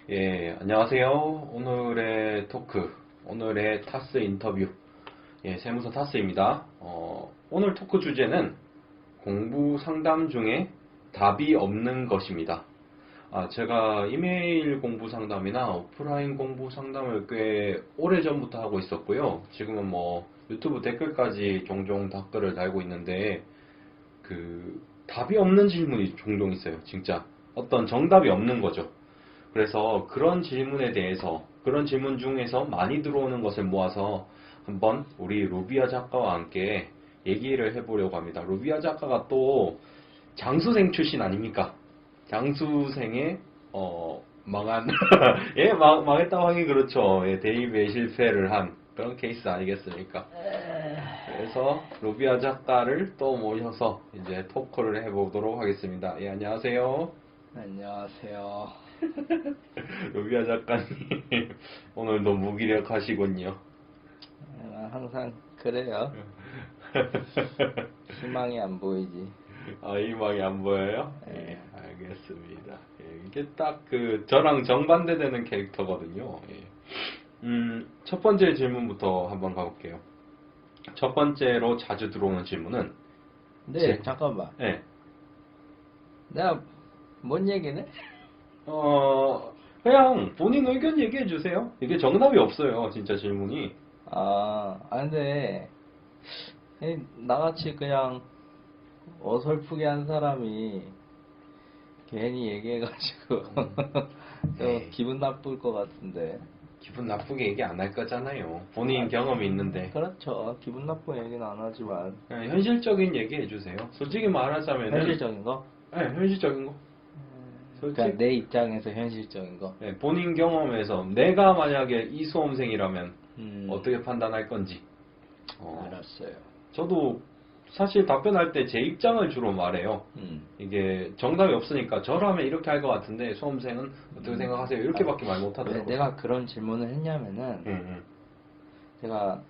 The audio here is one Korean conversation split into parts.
예, 안녕하세요. 오늘의 토크, 오늘의 타스 인터뷰, 예, 세무서 타스입니다. 오늘 토크 주제는 공부 상담 중에 답이 없는 것입니다. 제가 이메일 공부 상담이나 오프라인 공부 상담을 꽤 오래전부터 하고 있었고요. 지금은 뭐 유튜브 댓글까지 종종 댓글을 달고 있는데, 답이 없는 질문이 종종 있어요. 진짜. 어떤 정답이 없는 거죠. 그래서 그런 질문에 대해서, 그런 질문 중에서 많이 들어오는 것을 모아서 한번 우리 루비아 작가와 함께 얘기를 해보려고 합니다. 루비아 작가가 또 장수생 출신 아닙니까? 장수생의 망한 예, 망했다고 하기 그렇죠. 예, 대입에 실패를 한 그런 케이스 아니겠습니까? 그래서 루비아 작가를 또 모셔서 이제 토크를 해보도록 하겠습니다. 예, 안녕하세요. 안녕하세요. 루비아 작가님, 오늘도 무기력하시군요. 항상 그래요. 희망이 안 보이지. 희망이 안 보여요? 네. 예, 알겠습니다. 예, 이게 딱 저랑 정반대되는 캐릭터거든요. 예. 첫 번째 질문부터 한번 가볼게요. 첫 번째로 자주 들어오는 질문은, 근데 잠깐만. 예. 내가 뭔 얘기네? 그냥 본인 의견 얘기해 주세요. 이게 정답이 없어요, 진짜 질문이. 근데 나같이 그냥 어설프게 한 사람이 괜히 얘기해가지고 좀 네. 기분 나쁠 것 같은데. 기분 나쁘게 얘기 안 할 거잖아요. 본인 경험이 있는데. 그렇죠. 기분 나쁜 얘기는 안 하지만. 그냥 현실적인 얘기 해주세요. 솔직히 말하자면 현실적인 거? 네, 현실적인 거. 그냥 내 입장에서 현실적인 거. 네, 본인 경험에서 내가 만약에 이 수험생이라면 어떻게 판단할 건지. 알았어요. 저도 사실 답변할 때 제 입장을 주로 말해요. 이게 정답이 없으니까 저라면 이렇게 할 것 같은데 수험생은 어떻게 생각하세요? 이렇게밖에 말 왜 못하더라고요. 내가 그런 질문을 했냐면은 제가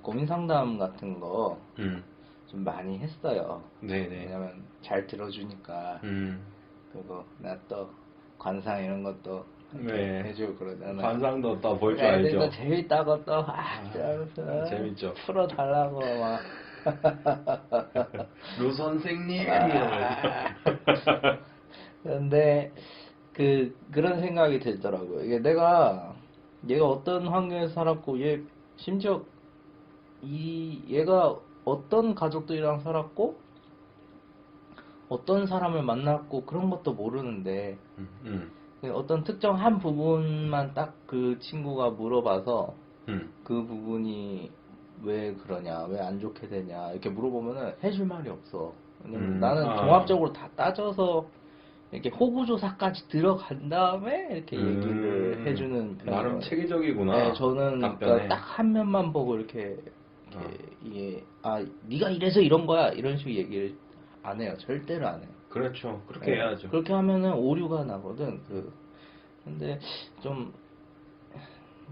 고민 상담 같은 거 좀 많이 했어요. 네네. 왜냐면 잘 들어주니까. 그리고 나 또 관상 이런 것도 네. 해주고 그러잖아. 관상도 또 볼 줄 알죠. 애들도 재밌다고 또 재밌죠. 풀어달라고 막. 루 선생님. 근데 그런 생각이 들더라고요. 이게 얘가 어떤 환경에서 살았고, 심지어 얘가 어떤 가족들이랑 살았고 어떤 사람을 만났고 그런 것도 모르는데 어떤 특정 한 부분만 딱 그 친구가 물어봐서 그 부분이 왜 그러냐, 왜 안 좋게 되냐 이렇게 물어보면은 해줄 말이 없어. 왜냐면 나는 종합적으로 다 따져서 이렇게 호구조사까지 들어간 다음에 이렇게 얘기를 해주는 편이에요. 나름 체계적이구나. 네, 저는 그러니까 딱 한 면만 보고 이렇게 이게 네가 이래서 이런 거야 이런 식으로 얘기를 안 해요. 절대로 안 해요. 그렇죠. 그렇게 해야죠. 그렇게 하면은 오류가 나거든. 근데 좀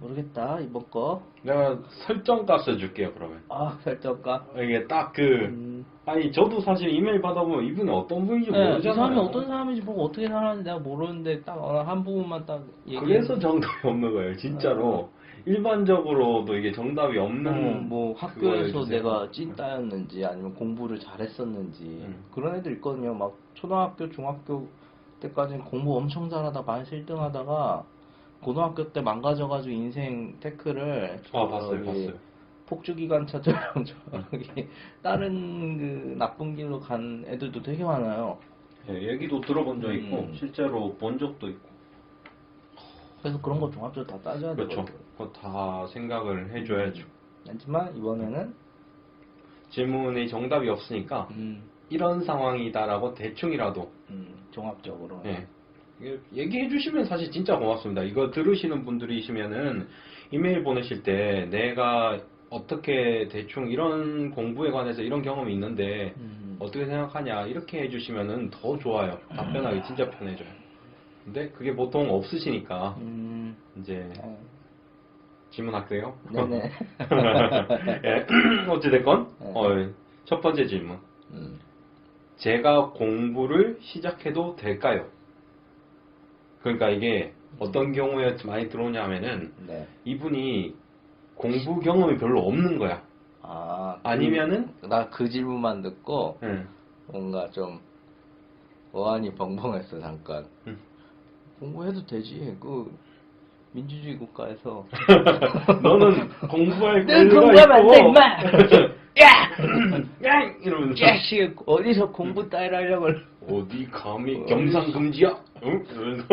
모르겠다 이번 거. 내가 설정값을 줄게요, 그러면. 설정값. 이게 딱 아니, 저도 사실 이메일 받아보면 이분이 어떤 분인지 이 모르잖아요. 사람이 어떤 사람인지 보고 어떻게 살았는지 내가 모르는데 딱 한 부분만 딱 얘기해. 그래서 정답이 없는 거예요, 진짜로. 일반적으로도 이게 정답이 없는 뭐 그거 학교에서 해주세요. 내가 찐따였는지 아니면 공부를 잘했었는지 그런 애들 있거든요. 막 초등학교, 중학교 때까지는 공부 엄청 잘하다 반에서 1등 하다가 고등학교 때 망가져가지고 인생 태클을 봤어요. 폭주기관차처럼 저기 다른 나쁜 길로 간 애들도 되게 많아요. 예, 얘기도 들어본 적 있고 실제로 본 적도 있고. 그래서 그런 거 종합적으로 다 따져야 그렇죠. 되거든요. 그거 다 생각을 해줘야죠. 하지만 이번에는 질문이 정답이 없으니까 이런 상황이다라고 대충이라도 종합적으로 얘기해 주시면 사실 진짜 고맙습니다. 이거 들으시는 분들이시면은 이메일 보내실 때 내가 어떻게 대충 이런 공부에 관해서 이런 경험이 있는데 어떻게 생각하냐 이렇게 해주시면은 더 좋아요. 답변하기 진짜 편해져요. 근데 그게 보통 없으시니까 이제 질문할게요. 네네. 예, 어찌됐건 첫 번째 질문. 제가 공부를 시작해도 될까요? 그러니까 이게 어떤 경우에 많이 들어오냐면은 네. 이분이 공부 경험이 별로 없는 거야. 아, 아니면은 나 그 질문만 듣고 응. 뭔가 좀 어안이 벙벙했어 잠깐. 응. 공부해도 되지. 그 민주주의 국가에서 너는 공부할 너 권리가 공부하면 안 있고 돼, 임마! 야! 야! 이러면서 자식 어디서 공부 따위를 하려고 그래. 어디 감히 경상금지야? 응? 이러면서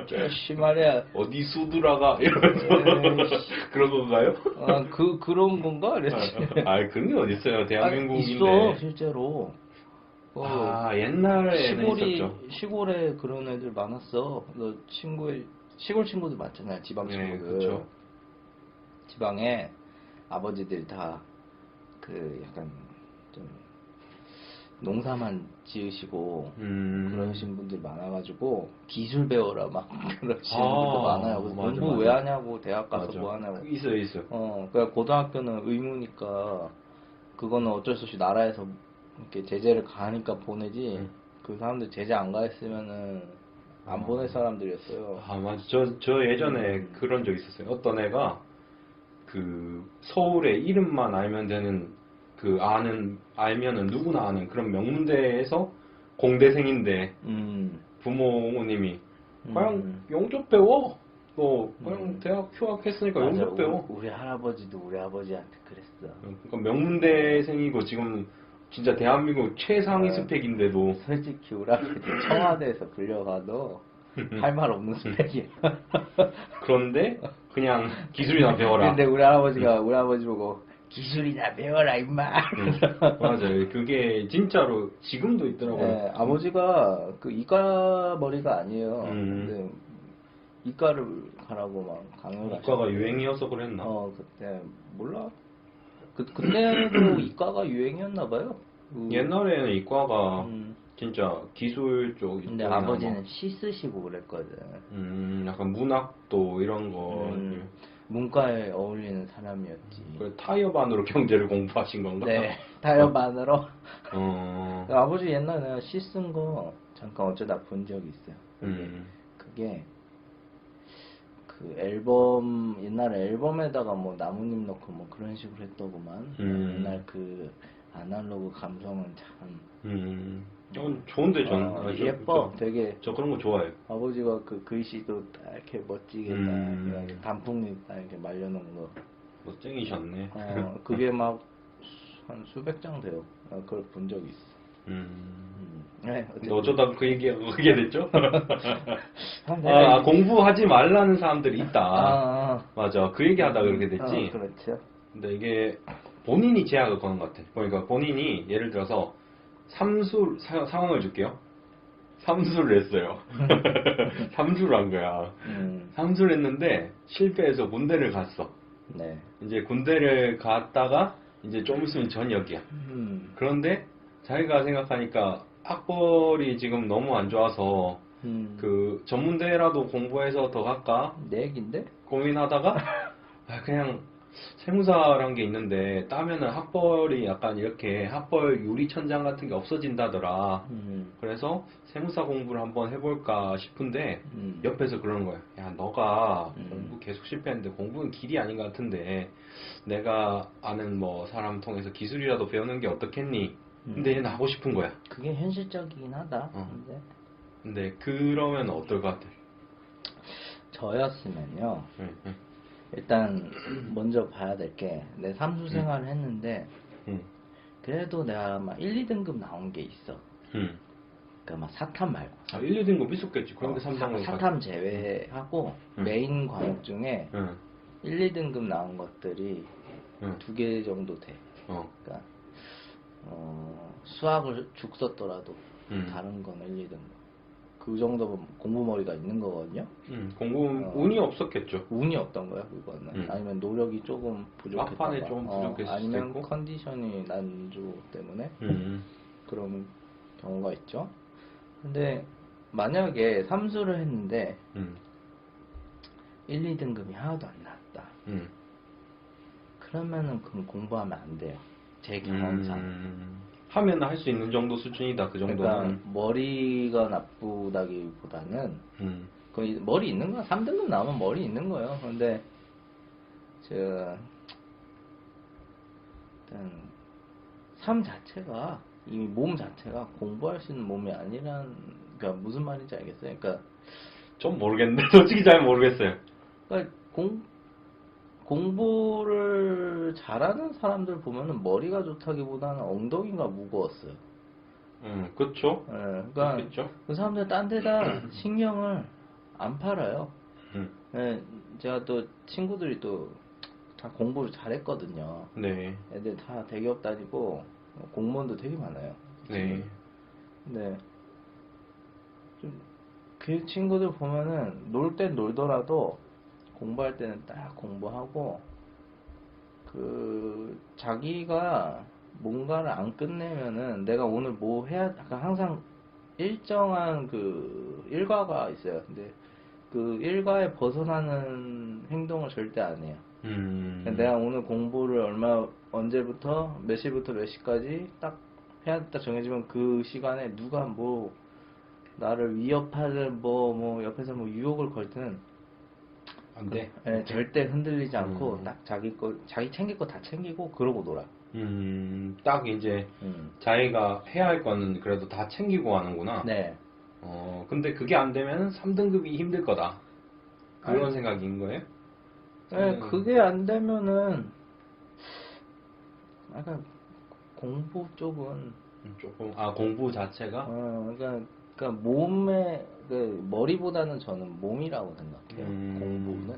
자식 말이야. 어디 수두라가 이러면서 에이씨. 그런 건가요? 아, 그런 건가? 그랬지. 아 그런 게 어딨어요 아, 대한민국인데. 있어 실제로. 아 옛날에는 있었죠. 시골에 그런 애들 많았어. 너 시골 친구들 많잖아요. 지방 네, 친구들. 그쵸. 지방에 아버지들이 다 그 약간 좀 농사만 지으시고 그러신 분들 많아가지고 기술 배워라 막 그러시는 분도 많아요. 그래서 맞아, 공부 맞아. 왜 하냐고 대학 가서 맞아. 뭐 하냐고. 있어요, 있어요. 그러니까 고등학교는 의무니까 그거는 어쩔 수 없이 나라에서 이렇게 제재를 가하니까 보내지. 그 사람들 제재 안 가했으면은 안 보낼 사람들이었어요. 아, 맞아. 저 예전에 그런 적 있었어요. 어떤 애가 그 서울의 이름만 알면 되는 알면은 누구나 아는 그런 명문대에서 공대생인데 부모님이 그냥 영접 배워. 너 그냥 대학 휴학했으니까 맞아, 영접 배워. 우리 할아버지도 우리 아버지한테 그랬어. 그러니까 명문대생이고 지금 진짜 대한민국 최상위 스펙인데도 솔직히 우리 아버지 청와대에서 불려가도 할 말 없는 스펙이야. 그런데 그냥 기술이나 배워라. 근데 우리 할아버지가 우리 아버지 보고 기술이나 배워라 임마. 맞아요. 그게 진짜로 지금도 있더라고요. 네, 아버지가 그 이과 머리가 아니에요. 근데 이과를 가라고 막 강요를 이과가 하셨대. 유행이어서 그랬나? 그때 몰라. 그때도 이과가 유행이었나 봐요. 옛날에는 이과가 진짜 기술 쪽. 근데 아버지는 시 쓰시고 그랬거든. 약간 문학도 이런 거. 문과에 어울리는 사람이었지. 타이어반으로 경제를 공부하신 건가? 네, 타협안으로. 어. 아버지 옛날에 내가 시 쓴 거 잠깐 어쩌다 본 적이 있어요. 그게 그 앨범 옛날에 앨범에다가 뭐 나뭇잎 넣고 뭐 그런 식으로 했더구만. 옛날 그 아날로그 감성은 참. 좋은데 전 예뻐. 되게 저 그런 거 좋아해요. 아버지가 그 글씨도 딱 이렇게 멋지게 딱 단풍잎 딱 이렇게 말려놓은 거. 멋쟁이셨네. 그게 막 한 수백 장 돼요. 그걸 본 적이 있어. 네, 근데 어쩌다 그 얘기가 그게 됐죠? 내가 공부하지 말라는 사람들이 있다. 맞아. 그 얘기하다 그렇게 됐지. 그렇죠. 근데 이게 본인이 제약을 거는 것 같아. 그러니까 본인이 예를 들어서 상황을 줄게요. 삼수를 했어요. 삼수를 한 거야. 삼수를 했는데 실패해서 군대를 갔어. 네. 이제 군대를 갔다가 이제 좀 있으면 전역이야. 그런데 자기가 생각하니까 학벌이 지금 너무 안 좋아서 그 전문대라도 공부해서 더 갈까? 내 얘긴데? 고민하다가 그냥 세무사란 게 있는데 따면은 학벌이 약간 이렇게 학벌 유리천장 같은 게 없어진다더라. 그래서 세무사 공부를 한번 해볼까 싶은데 옆에서 그러는 거야. 야 너가 공부 계속 실패했는데 공부는 길이 아닌 것 같은데 내가 아는 뭐 사람 통해서 기술이라도 배우는 게 어떻겠니? 근데 얘는 하고 싶은 거야. 그게 현실적이긴 하다. 근데 그러면 어떨 것 같아? 저였으면요. 일단 먼저 봐야 될 게 내 삼수 생활을 했는데 그래도 내가 막 1, 2등급 나온 게 있어. 그러니까 막 사탐 말고. 1, 2등급 있었겠지. 그런데 3등급 사탐 제외하고 메인 과목 중에 1, 2등급 나온 것들이 2개 정도 돼. 그러니까 수학을 죽 썼더라도 다른 건 1, 2등급. 그 정도 공부머리가 있는 거거든요. 운이 없었겠죠. 운이 없던 거야 그거는. 아니면 노력이 조금 부족했던 막판에 거야. 좀 부족했을 아니면 수도 있고. 컨디션이 난조 때문에 그런 경우가 있죠. 근데 만약에 삼수를 했는데 1, 2등급이 하나도 안 나왔다. 그러면은 그건 공부하면 안 돼요. 제 경험상. 하면 할 수 있는 정도 수준이다. 그 정도는. 그러니까 머리가 나쁘다기보다는 거의 머리 있는 거야. 3등급 나오면 머리 있는 거예요. 근데 일단 삶 자체가 이미 몸 자체가 공부할 수 있는 몸이 아니란 그러니까 무슨 말인지 알겠어요. 그러니까 좀 모르겠는데 솔직히 잘 모르겠어요. 그러니까 공부를 잘하는 사람들 보면은 머리가 좋다기보다는 엉덩이가 무거웠어요. 그쵸. 예, 그러니까 그렇겠죠. 그 사람들 딴 데다 신경을 안 팔아요. 음, 예, 제가 또 친구들이 또 다 공부를 잘했거든요. 네, 애들 다 대기업 다니고 공무원도 되게 많아요. 네, 근데 좀 그 친구들 보면은 놀 땐 놀더라도 공부할 때는 딱 공부하고 그 자기가 뭔가를 안 끝내면은 내가 오늘 뭐 해야 약간 항상 일정한 그 일과가 있어요. 근데 그 일과에 벗어나는 행동을 절대 안 해요. 내가 오늘 공부를 언제부터 몇 시부터 몇 시까지 딱 해야겠다 정해지면 그 시간에 누가 뭐 나를 위협하든 뭐 옆에서 뭐 유혹을 걸 때는 안 돼. 절대 흔들리지 않고 딱 자기 챙길 거 다 챙기고 그러고 놀아. 딱 이제 자기가 해야 할 거는 그래도 다 챙기고 하는구나. 네. 근데 그게 안 되면 3등급이 힘들 거다. 그런 생각인 거예요? 네, 그게 안 되면은 약간 공부 쪽은 조금 공부 자체가 그러니까 몸에 그 머리보다는 저는 몸이라고 생각해요. 공부는.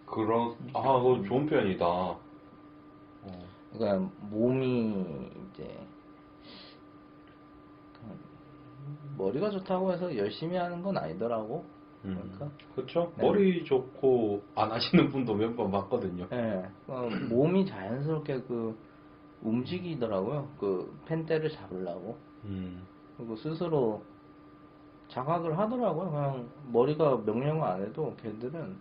그거 좋은 표현이다. 그러니까 몸이 이제 머리가 좋다고 해서 열심히 하는 건 아니더라고. 그러니까 그렇죠. 네. 머리 좋고 안 하시는 분도 몇 번 봤거든요. 네, 몸이 자연스럽게 그 움직이더라고요. 그 펜대를 잡으려고. 그리고 스스로 자각을 하더라고요. 그냥 머리가 명령을 안 해도 걔들은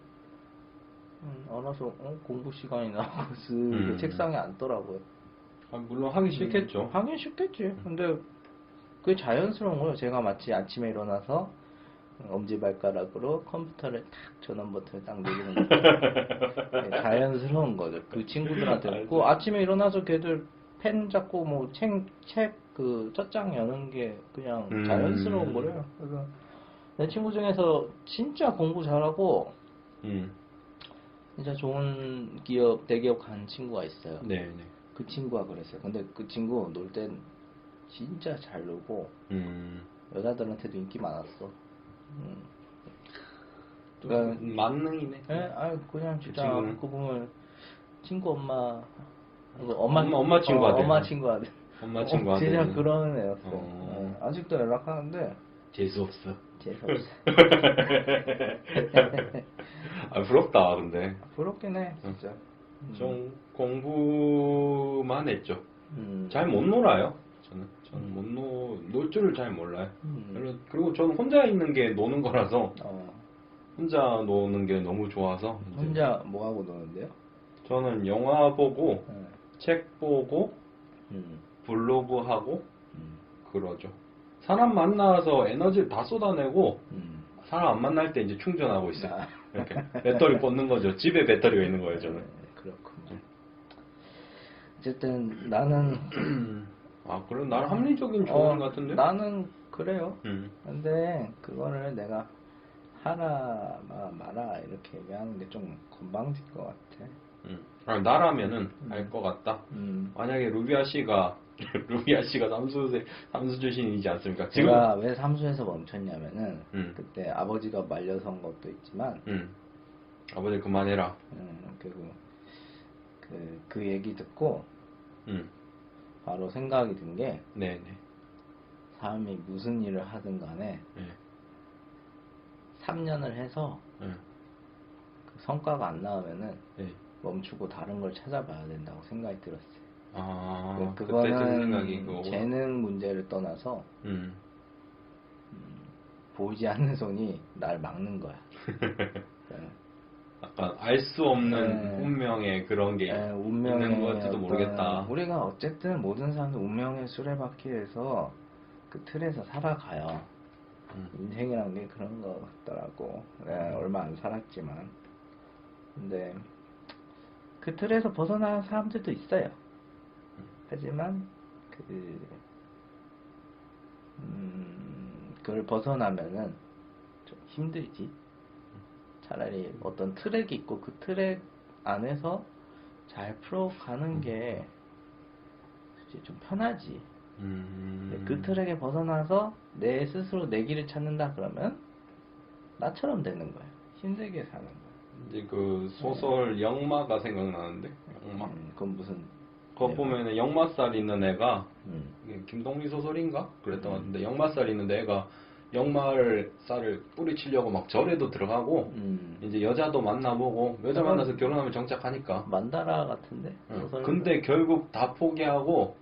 알아서 공부 시간이 나고 그 책상에 앉더라고요. 물론 하기 싫겠죠. 하긴 쉽겠지. 근데 그게 자연스러운 거예요. 제가 마치 아침에 일어나서 엄지발가락으로 컴퓨터를 탁 전원 버튼을 딱 누르는 거. 네, 자연스러운 거죠. 그 친구들한테. 그 아침에 일어나서 걔들 펜 잡고 뭐 책 그 쩌장 여는 게 그냥 자연스러운 거래요. 그래서 내 친구 중에서 진짜 공부 잘하고 진짜 좋은 대기업 간 친구가 있어요. 네. 그 친구가 그랬어요. 근데 그 친구 놀 땐 진짜 잘 놀고 여자들한테도 인기 많았어. 그러니까 만능이네. 예, 그냥 진짜 친구는? 그 보면 친구 엄마 엄마 친구 아들. 엄마 친구 아들. 엄마 친구 아들. 진짜 그런 애였어. 아직도 연락하는데 재수 없어. 재수 없어. 부럽다 근데. 부럽긴 해 진짜. 좀 공부만 했죠. 잘 못 놀아요. 저는 놀 줄을 잘 몰라요. 그리고 저는 혼자 있는 게 노는 거라서 혼자 노는 게 너무 좋아서. 혼자 뭐 하고 노는데요? 저는 영화 보고 책 보고 블로그 하고 그러죠. 사람 만나서 에너지를 다 쏟아내고 사람 안 만날 때 이제 충전하고 있어요. 이렇게 배터리 꽂는 거죠. 집에 배터리가 있는 거예요, 저는. 그렇군요. 어쨌든 나는 그럼 나는 합리적인 조언 같은데? 나는 그래요. 근데 그거를 내가 하라 마라 이렇게 얘기하는 게 좀 건방질 것 같아. 나라면은 알 것 같다. 만약에 루비아 씨가 삼수 출신이지 않습니까? 제가 왜 삼수에서 멈췄냐면은 그때 아버지가 말려선 것도 있지만 아버지 그만해라. 그리고 그 얘기 듣고 바로 생각이 든 게 네네. 사람이 무슨 일을 하든 간에 3년을 해서 그 성과가 안 나오면은 멈추고 다른 걸 찾아봐야 된다고 생각이 들었어요. 그때 든 생각이 그거구나. 재능 문제를 떠나서 보이지 않는 손이 날 막는 거야. 약간 알 수 없는 운명의 그런 게 있는 건지도 모르겠다. 우리가 어쨌든 모든 사람들 운명의 수레바퀴에서 그 틀에서 살아가요. 인생이란 게 그런 거 같더라고. 내가 얼마 안 살았지만. 근데 그 틀에서 벗어나는 사람들도 있어요. 하지만 그걸 벗어나면은 좀 힘들지. 차라리 어떤 트랙이 있고 그 트랙 안에서 잘 풀어가는 게 솔직히 좀 편하지. 근데 그 트랙에 벗어나서 내 스스로 내 길을 찾는다 그러면 나처럼 되는 거야. 힘들게 사는 거야. 이제 그 소설 영마가 생각나는데, 영마. 그건 무슨 그거 보면은 역마살 있는 애가 이게 음. 김동미 소설인가 그랬던 것 같은데, 역마살 있는 애가 역마를 쌀을 뿌리치려고 막 절에도 들어가고 이제 여자도 만나보고 여자 만나서 결혼하면 정착하니까. 만다라 같은데 소설. 근데 결국 다 포기하고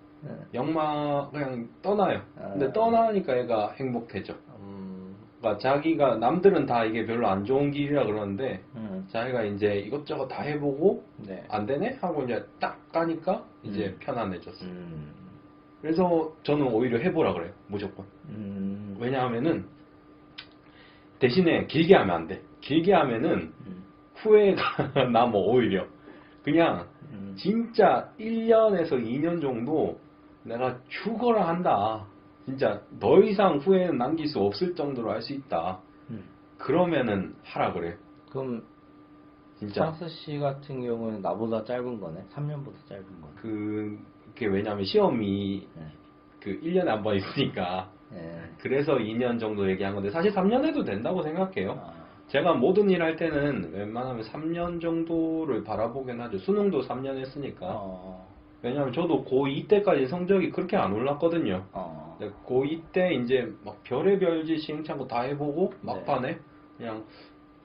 역마 그냥 떠나요. 근데 떠나니까 얘가 행복해져. 그러니까 자기가 남들은 다 이게 별로 안 좋은 길이라 그러는데 자기가 이제 이것저것 다 해보고 네. 안 되네 하고 이제 딱 가니까 이제 편안해졌어. 요 음. 그래서 저는 오히려 해보라 그래요. 무조건. 왜냐하면은 대신에 길게 하면 안 돼. 길게 하면은 후회가 남어. 오히려 그냥 진짜 1년에서 2년 정도 내가 죽어라 한다. 진짜 더 이상 후회는 남길 수 없을 정도로 할 수 있다. 그러면은 하라 그래요. 그럼 진짜. 찬스 씨 같은 경우는 나보다 짧은 거네. 3년보다 짧은 거네. 그게 왜냐면 시험이 네. 그 1년에 한 번 있으니까. 네. 그래서 2년 정도 얘기한 건데 사실 3년 해도 된다고 생각해요. 제가 모든 일 할 때는 웬만하면 3년 정도를 바라보긴 하죠. 수능도 3년 했으니까. 왜냐면 저도 고2 때까지 성적이 그렇게 안 올랐거든요. 근데 고2 때 이제 막 별의별 짓 시행착오 다 해보고 막판에 그냥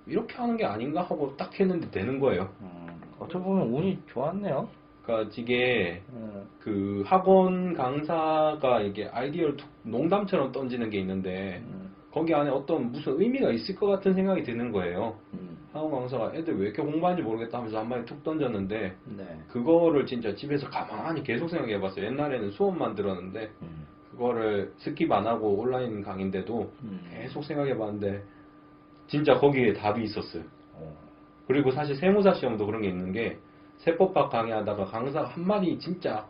이렇게 하는 게 아닌가 하고 딱 했는데 되는 거예요. 어쩌 보면 운이 좋았네요. 그러니까 이게 그 학원 강사가 이게 아이디어를 농담처럼 던지는 게 있는데 거기 안에 어떤 무슨 의미가 있을 것 같은 생각이 드는 거예요. 학원 강사가 애들 왜 이렇게 공부하는지 모르겠다 하면서 한마디 툭 던졌는데 네. 그거를 진짜 집에서 가만히 계속 생각해 봤어요. 옛날에는 수업만 들었는데 그거를 스킵 안 하고 온라인 강의인데도 계속 생각해 봤는데 진짜 거기에 답이 있었어요. 그리고 사실 세무사 시험도 그런 게 있는 게 세법학 강의하다가 강사가 한마디 진짜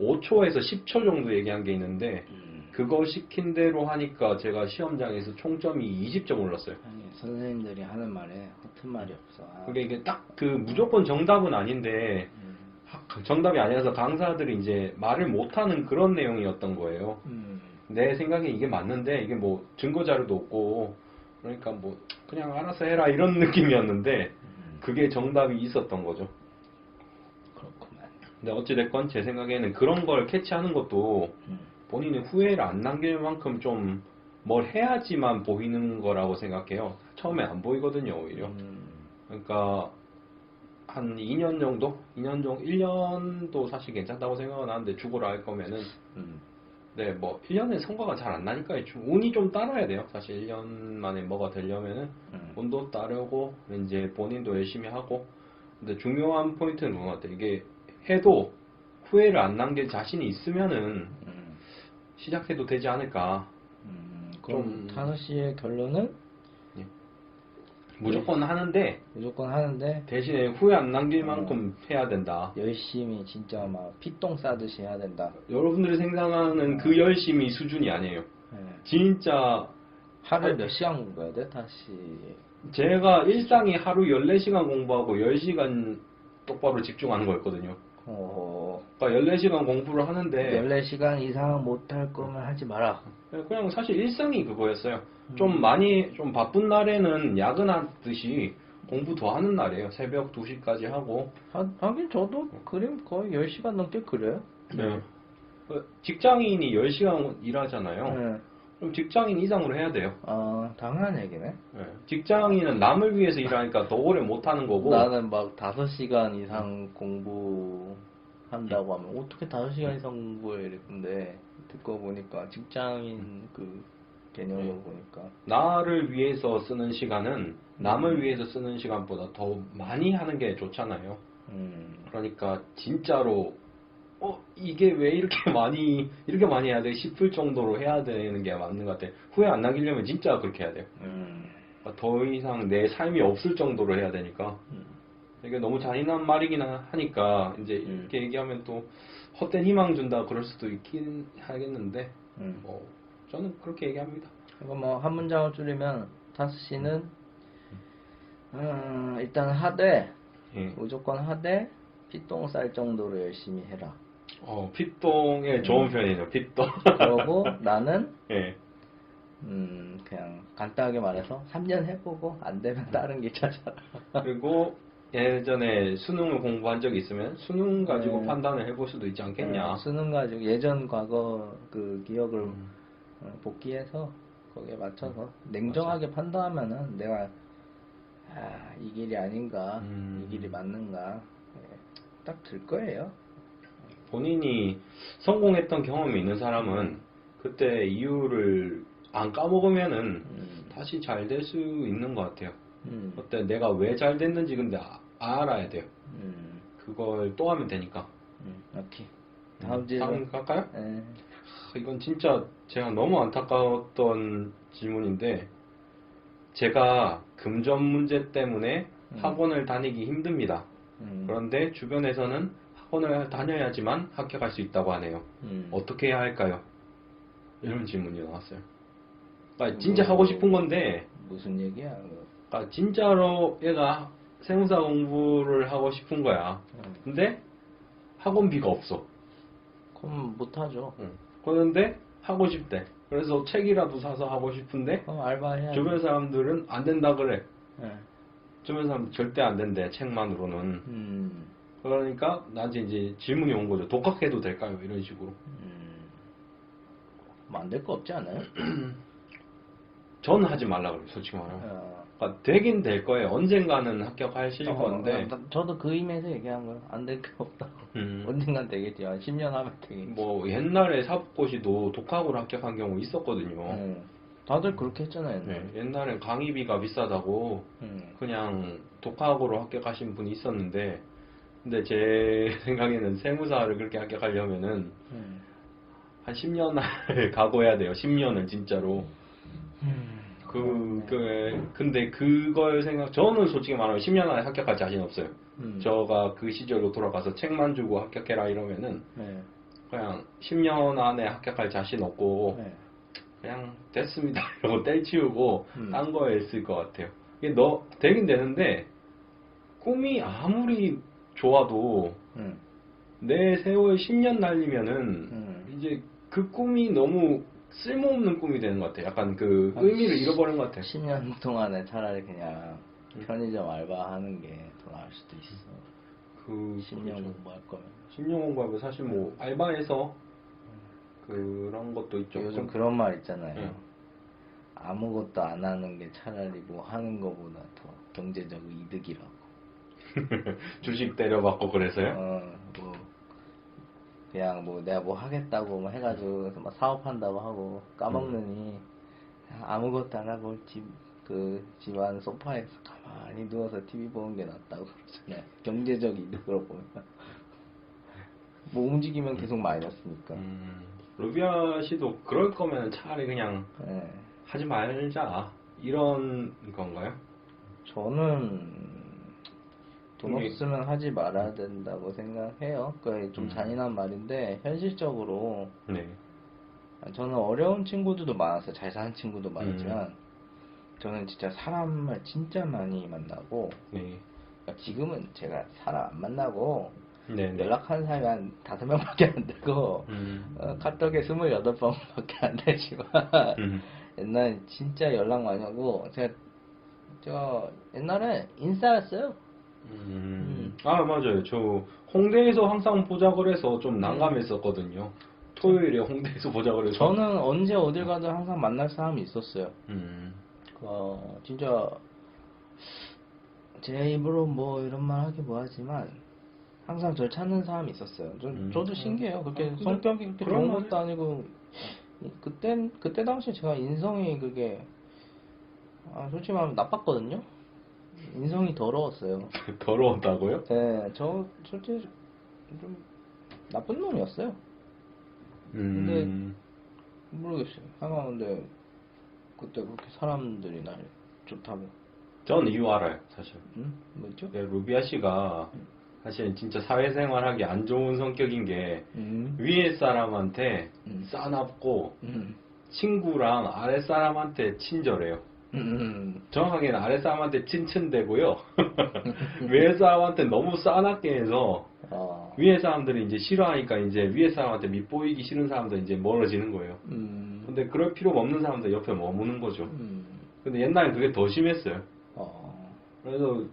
5초에서 10초 정도 얘기한 게 있는데 그거 시킨 대로 하니까 제가 시험장에서 총점이 20점 올랐어요. 아니, 선생님들이 하는 말에 허튼 말이 없어. 그게 이게 딱 그 무조건 정답은 아닌데 정답이 아니라서 강사들이 이제 말을 못하는 그런 내용이었던 거예요. 내 생각에 이게 맞는데 이게 뭐 증거 자료도 없고 그러니까 뭐 그냥 알아서 해라 이런 느낌이었는데 그게 정답이 있었던 거죠. 그렇구만. 근데 어찌됐건 제 생각에는 그런 걸 캐치하는 것도 본인의 후회를 안 남길 만큼 좀 뭘 해야지만 보이는 거라고 생각해요. 처음에 안 보이거든요, 오히려. 그러니까 한 2년 정도? 1년도 사실 괜찮다고 생각은 하는데 죽어라 할 거면은 네, 뭐 1년에 성과가 잘 안 나니까 운이 좀 따라야 돼요. 사실 1년 만에 뭐가 되려면은 운도 따르고 이제 본인도 열심히 하고 근데 중요한 포인트는 그런 것 같아요. 이게 해도 후회를 안 남길 자신이 있으면은 시작해도 되지 않을까. 그럼 타서 씨의 결론은 무조건 하는데 무조건 하는데 대신에 후회 안 남길 만큼 해야 된다. 열심히 진짜 막 피똥 싸듯이 해야 된다. 여러분들이 생각하는 그 열심히 수준이 아니에요. 진짜 하루에 몇 시간 공부해야 돼, 다시? 제가 일상이 하루 14시간 공부하고 10시간 똑바로 집중하는 거였거든요. 그러니까 14시간 공부를 하는데 14시간 이상 못할 거면 하지 마라. 그냥 사실 일상이 그거였어요. 좀 바쁜 날에는 야근하듯이 공부 더 하는 날이에요. 새벽 2시까지 하고. 하긴 저도 그림 거의 10시간 넘게 그려요. 네. 직장인이 10시간 일하잖아요. 그럼 직장인 이상으로 해야 돼요. 당연한 얘기네. 네. 직장인은 남을 위해서 일하니까 더 오래 못 하는 거고. 나는 막 5시간 이상 공부한다고 하면 어떻게 5시간 이상 공부해 이랬는데 듣고 보니까 직장인 그 개념으로 보니까 나를 위해서 쓰는 시간은 남을 위해서 쓰는 시간보다 더 많이 하는 게 좋잖아요. 그러니까 진짜로 이게 왜 이렇게 많이 해야 돼 싶을 정도로 해야 되는 게 맞는 것 같아. 후회 안 남기려면 진짜 그렇게 해야 돼요. 그러니까 더 이상 내 삶이 없을 정도로 해야 되니까. 이게 너무 잔인한 말이긴 하니까, 이제 이렇게 얘기하면 또 헛된 희망 준다 그럴 수도 있긴 하겠는데, 뭐, 저는 그렇게 얘기합니다. 이거 뭐, 한 문장을 줄이면, 타스 씨는, 일단 하되, 예. 무조건 하되, 피똥 쌀 정도로 열심히 해라. 핏똥에 좋은 편이죠, 핏똥. 그러고 나는, 예. 그냥 간단하게 말해서 3년 해보고 안 되면 다른 길 찾아라. 그리고 예전에 수능을 공부한 적이 있으면 수능 가지고 네. 판단을 해볼 수도 있지 않겠냐. 수능 가지고 예전 과거 그 기억을 복귀해서 거기에 맞춰서 냉정하게 판단하면은 내가 이 길이 아닌가, 이 길이 맞는가 딱 들 거예요. 본인이 성공했던 경험이 있는 사람은 그때 이유를 안 까먹으면은 다시 잘 될 수 있는 것 같아요. 그때 내가 왜 잘 됐는지 근데 알아야 돼요. 그걸 또 하면 되니까. 오케이. 다음 질문. 다음 갈까요? 네. 이건 진짜 제가 너무 안타까웠던 질문인데, 제가 금전 문제 때문에 학원을 다니기 힘듭니다. 그런데 주변에서는 학원을 다녀야지만 합격할 수 있다고 하네요. 어떻게 해야 할까요? 이런 질문이 나왔어요. 그러니까 진짜 하고 싶은 건데, 무슨 얘기야? 그러니까 진짜로 얘가 세무사 공부를 하고 싶은 거야. 근데 학원비가 없어. 그럼 못하죠. 그런데 하고 싶대. 그래서 책이라도 사서 하고 싶은데 그럼 알바해야지. 주변 사람들은 안 된다 그래. 네. 주변 사람들 절대 안 된대, 책만으로는. 그러니까 나한테 이제 질문이 온 거죠. 독학해도 될까요? 이런 식으로. 뭐 안 될 거 없지 않아요? 저는 하지 말라 그래요, 솔직히 말하면. 그러니까 되긴 될 거예요. 언젠가는 합격하실 건데. 저도 그 의미에서 얘기한 거예요. 안 될 게 없다. 언젠간 되겠지. 한 10년 하면 되겠지. 뭐 옛날에 사법고시도 독학으로 합격한 경우 있었거든요. 다들 그렇게 했잖아요. 네, 옛날엔 강의비가 비싸다고 그냥 독학으로 합격하신 분이 있었는데, 근데 제 생각에는 세무사를 그렇게 합격하려면은 한 10년을 각오해야 돼요. 10년을 진짜로. 근데 그걸 저는 솔직히 말하면 10년 안에 합격할 자신 없어요. 저가 그 시절로 돌아가서 책만 주고 합격해라 이러면은 그냥 10년 안에 합격할 자신 없고 그냥 됐습니다 이러고 떼치우고 딴 거에 쓸 것 같아요. 이게 되긴 되는데 꿈이 아무리 좋아도 내 세월 10년 날리면은 이제 그 꿈이 너무 쓸모없는 꿈이 되는 것 같아요. 약간 그 의미를 잃어버린 것 같아요. 10년 동안에 차라리 그냥 편의점 알바하는 게 더 나을 수도 있어. 10년 그렇죠. 공부할 거면. 10년 공부하면 사실 뭐 알바해서 그런 것도 있죠. 요즘 그런 말 있잖아요. 아무것도 안 하는 게 차라리 뭐 하는 거보다 더 경제적 이득이라고. 주식 때려받고 그래서요? 뭐 그냥 뭐 내가 뭐 하겠다고 뭐 해가지고 막 사업한다고 하고 까먹느니 아무것도 안 하고 집안 소파에서 가만히 누워서 TV 보는 게 낫다고 그러잖아요. 경제적 이득으로 보면 뭐 움직이면 계속 마이너스니까. 루비아 씨도 그럴 거면 차라리 그냥 하지 말자 이런 건가요? 저는 돈 없으면 하지 말아야 된다고 생각해요. 그게 좀 잔인한 말인데 현실적으로 저는 어려운 친구들도 많았어요. 잘 사는 친구도 많았지만 저는 진짜 사람을 진짜 많이 만나고 그러니까 지금은 제가 사람 안 만나고 연락하는 사람이 한 5명밖에 안 되고 카톡에 28번밖에 안 되지만 옛날에 진짜 연락 많이 하고 제가 옛날에 인싸였어요. 아 맞아요. 저 홍대에서 항상 보자 그래서 좀 난감했었거든요. 토요일에 홍대에서 보자 그래서. 저는 언제 어딜 가든 항상 만날 사람이 있었어요. 진짜 제 입으로 뭐 이런 말 하기 뭐하지만 항상 저를 찾는 사람이 있었어요. 저도 신기해요. 그렇게 성격이 그렇게 좋은 것도 아니고 그때 당시에 제가 인성이 그게 솔직히 말하면 나빴거든요. 인성이 더러웠어요. 더러웠다고요? 네, 저 솔직히 좀 나쁜 놈이었어요. 모르겠어요. 하나 근데 그때 그렇게 사람들이 날 좋다고. 전 이유 알아요, 사실. 뭐죠? 네, 루비아 씨가 사실은 진짜 사회생활하기 안 좋은 성격인 게 위에 사람한테 싸납고 친구랑 아랫 사람한테 친절해요. 정확하게는 아랫 사람한테 친친대고요. 위에 사람한테 너무 싸납게 해서 위에 사람들이 이제 싫어하니까 이제 위에 사람한테 밉보이기 싫은 사람들 이제 멀어지는 거예요. 근데 그럴 필요가 없는 사람들 옆에 머무는 거죠. 근데 옛날엔 그게 더 심했어요. 그래서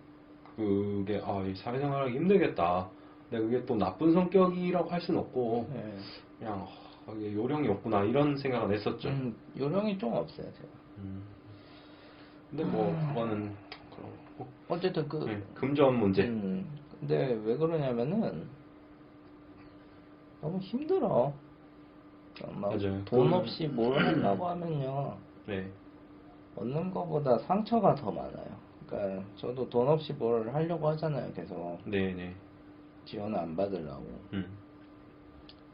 그게 이 사회생활하기 힘들겠다. 근데 그게 또 나쁜 성격이라고 할 순 없고 네. 그냥 이게 요령이 없구나 이런 생각은 했었죠. 요령이 좀 없어요, 제가. 근데 뭐 그거는 그렇고 어쨌든 금전 문제. 근데 왜 그러냐면은 너무 힘들어. 막 맞아요. 돈 없이 뭘 하려고 하면요. 네. 얻는 거보다 상처가 더 많아요. 그러니까 저도 돈 없이 뭘 하려고 하잖아요, 계속. 네네. 지원을 안 받으려고.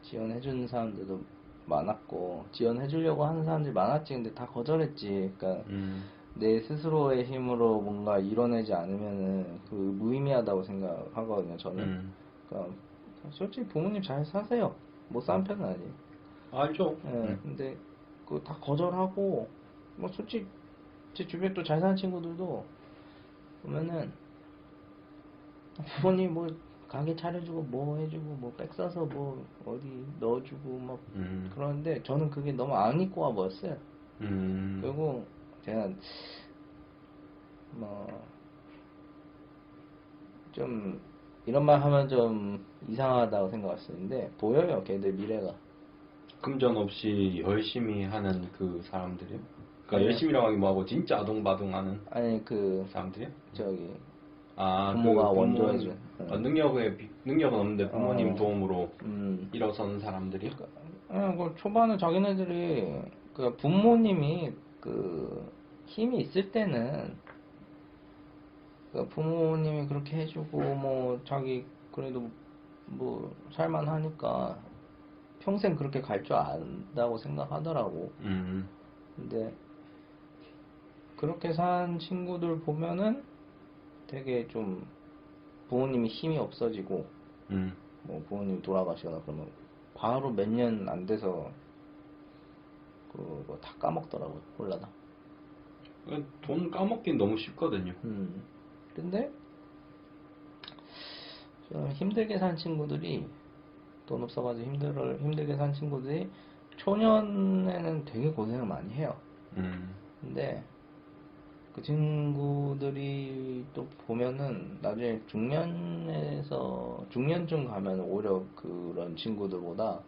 지원해주는 사람들도 많았고, 지원해주려고 하는 사람들이 많았지. 근데 다 거절했지. 그러니까 내 스스로의 힘으로 뭔가 이뤄내지 않으면은 그 무의미하다고 생각하거든요, 저는. 그러니까 솔직히 부모님 잘 사세요. 못 사는 편은 아니에요. 알죠. 근데 그거 다 거절하고, 뭐 솔직히 제 주변에 또 잘 사는 친구들도 보면은 부모님 뭐 가게 차려주고 뭐 해주고 뭐 백 사서 뭐 어디 넣어주고 막 그러는데 저는 그게 너무 안 입고 와 버렸어요. 그리고 제가 뭐 좀 이런 말 하면 좀 이상하다고 생각했었는데 보여요, 걔들 미래가. 금전 없이 열심히 하는 그 사람들이요? 그러니까 아니요. 열심히라고 하기 뭐하고 진짜 아동바동하는 아니 사람들이요? 저기 그 부모가 원조해준. 능력은 없는데 부모님 어. 도움으로 일어서는 사람들이요? 그 초반에 자기네들이 그 부모님이 그 힘이 있을 때는 그 부모님이 그렇게 해주고 뭐 자기 그래도 뭐 살만하니까 평생 그렇게 갈 줄 안다고 생각하더라고. 근데 그렇게 산 친구들 보면은 되게 좀 부모님이 힘이 없어지고 뭐 부모님이 돌아가시거나 그러면 바로 몇 년 안 돼서 그거 다 까먹더라고요, 홀라당. 돈 까먹긴 너무 쉽거든요. 근데 좀 힘들게 산 친구들이 돈 없어가지고 힘들게 산 친구들이 초년에는 되게 고생을 많이 해요. 근데 그 친구들이 또 보면은 나중에 중년쯤 가면 오히려 그런 친구들보다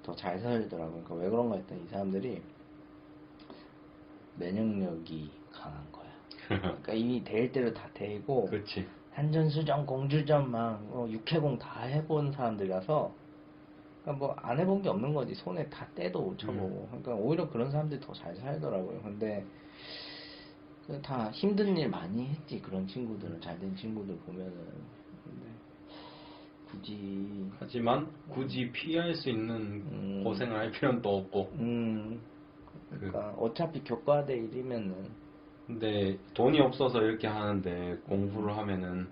더 잘 살더라고요. 그러니까 왜 그런가 했더니 이 사람들이 면역력이 강한 거야. 그러니까 이미 대일 대로 다 대고 그렇지. 한전수전, 공주전 막 육해공 다 해본 사람들이라서 그러니까 뭐 안 해본 게 없는 거지. 손에 다 때도 못 쳐보고. 그러니까 오히려 그런 사람들이 더 잘 살더라고요. 근데 다 힘든 일 많이 했지. 그런 친구들은 잘 된 친구들 보면은. 근데 하지만 굳이 피할 수 있는 고생을 할 필요는 또 없고. 그러니까 어차피 교과대 일이면은. 근데 돈이 없어서 이렇게 하는데 공부를 하면은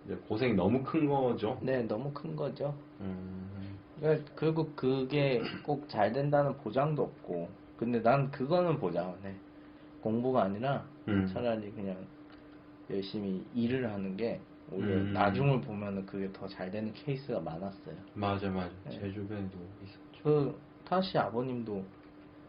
이제 고생이 너무 큰 거죠. 네, 너무 큰 거죠. 그러니까 그리고 그게 꼭 잘 된다는 보장도 없고. 근데 난 그거는 보장을 해. 공부가 아니라 차라리 그냥 열심히 일을 하는 게 오히려 나중을 보면은 그게 더 잘 되는 케이스가 많았어요. 맞아. 네. 제 주변에도 있었죠. 그 타시 아버님도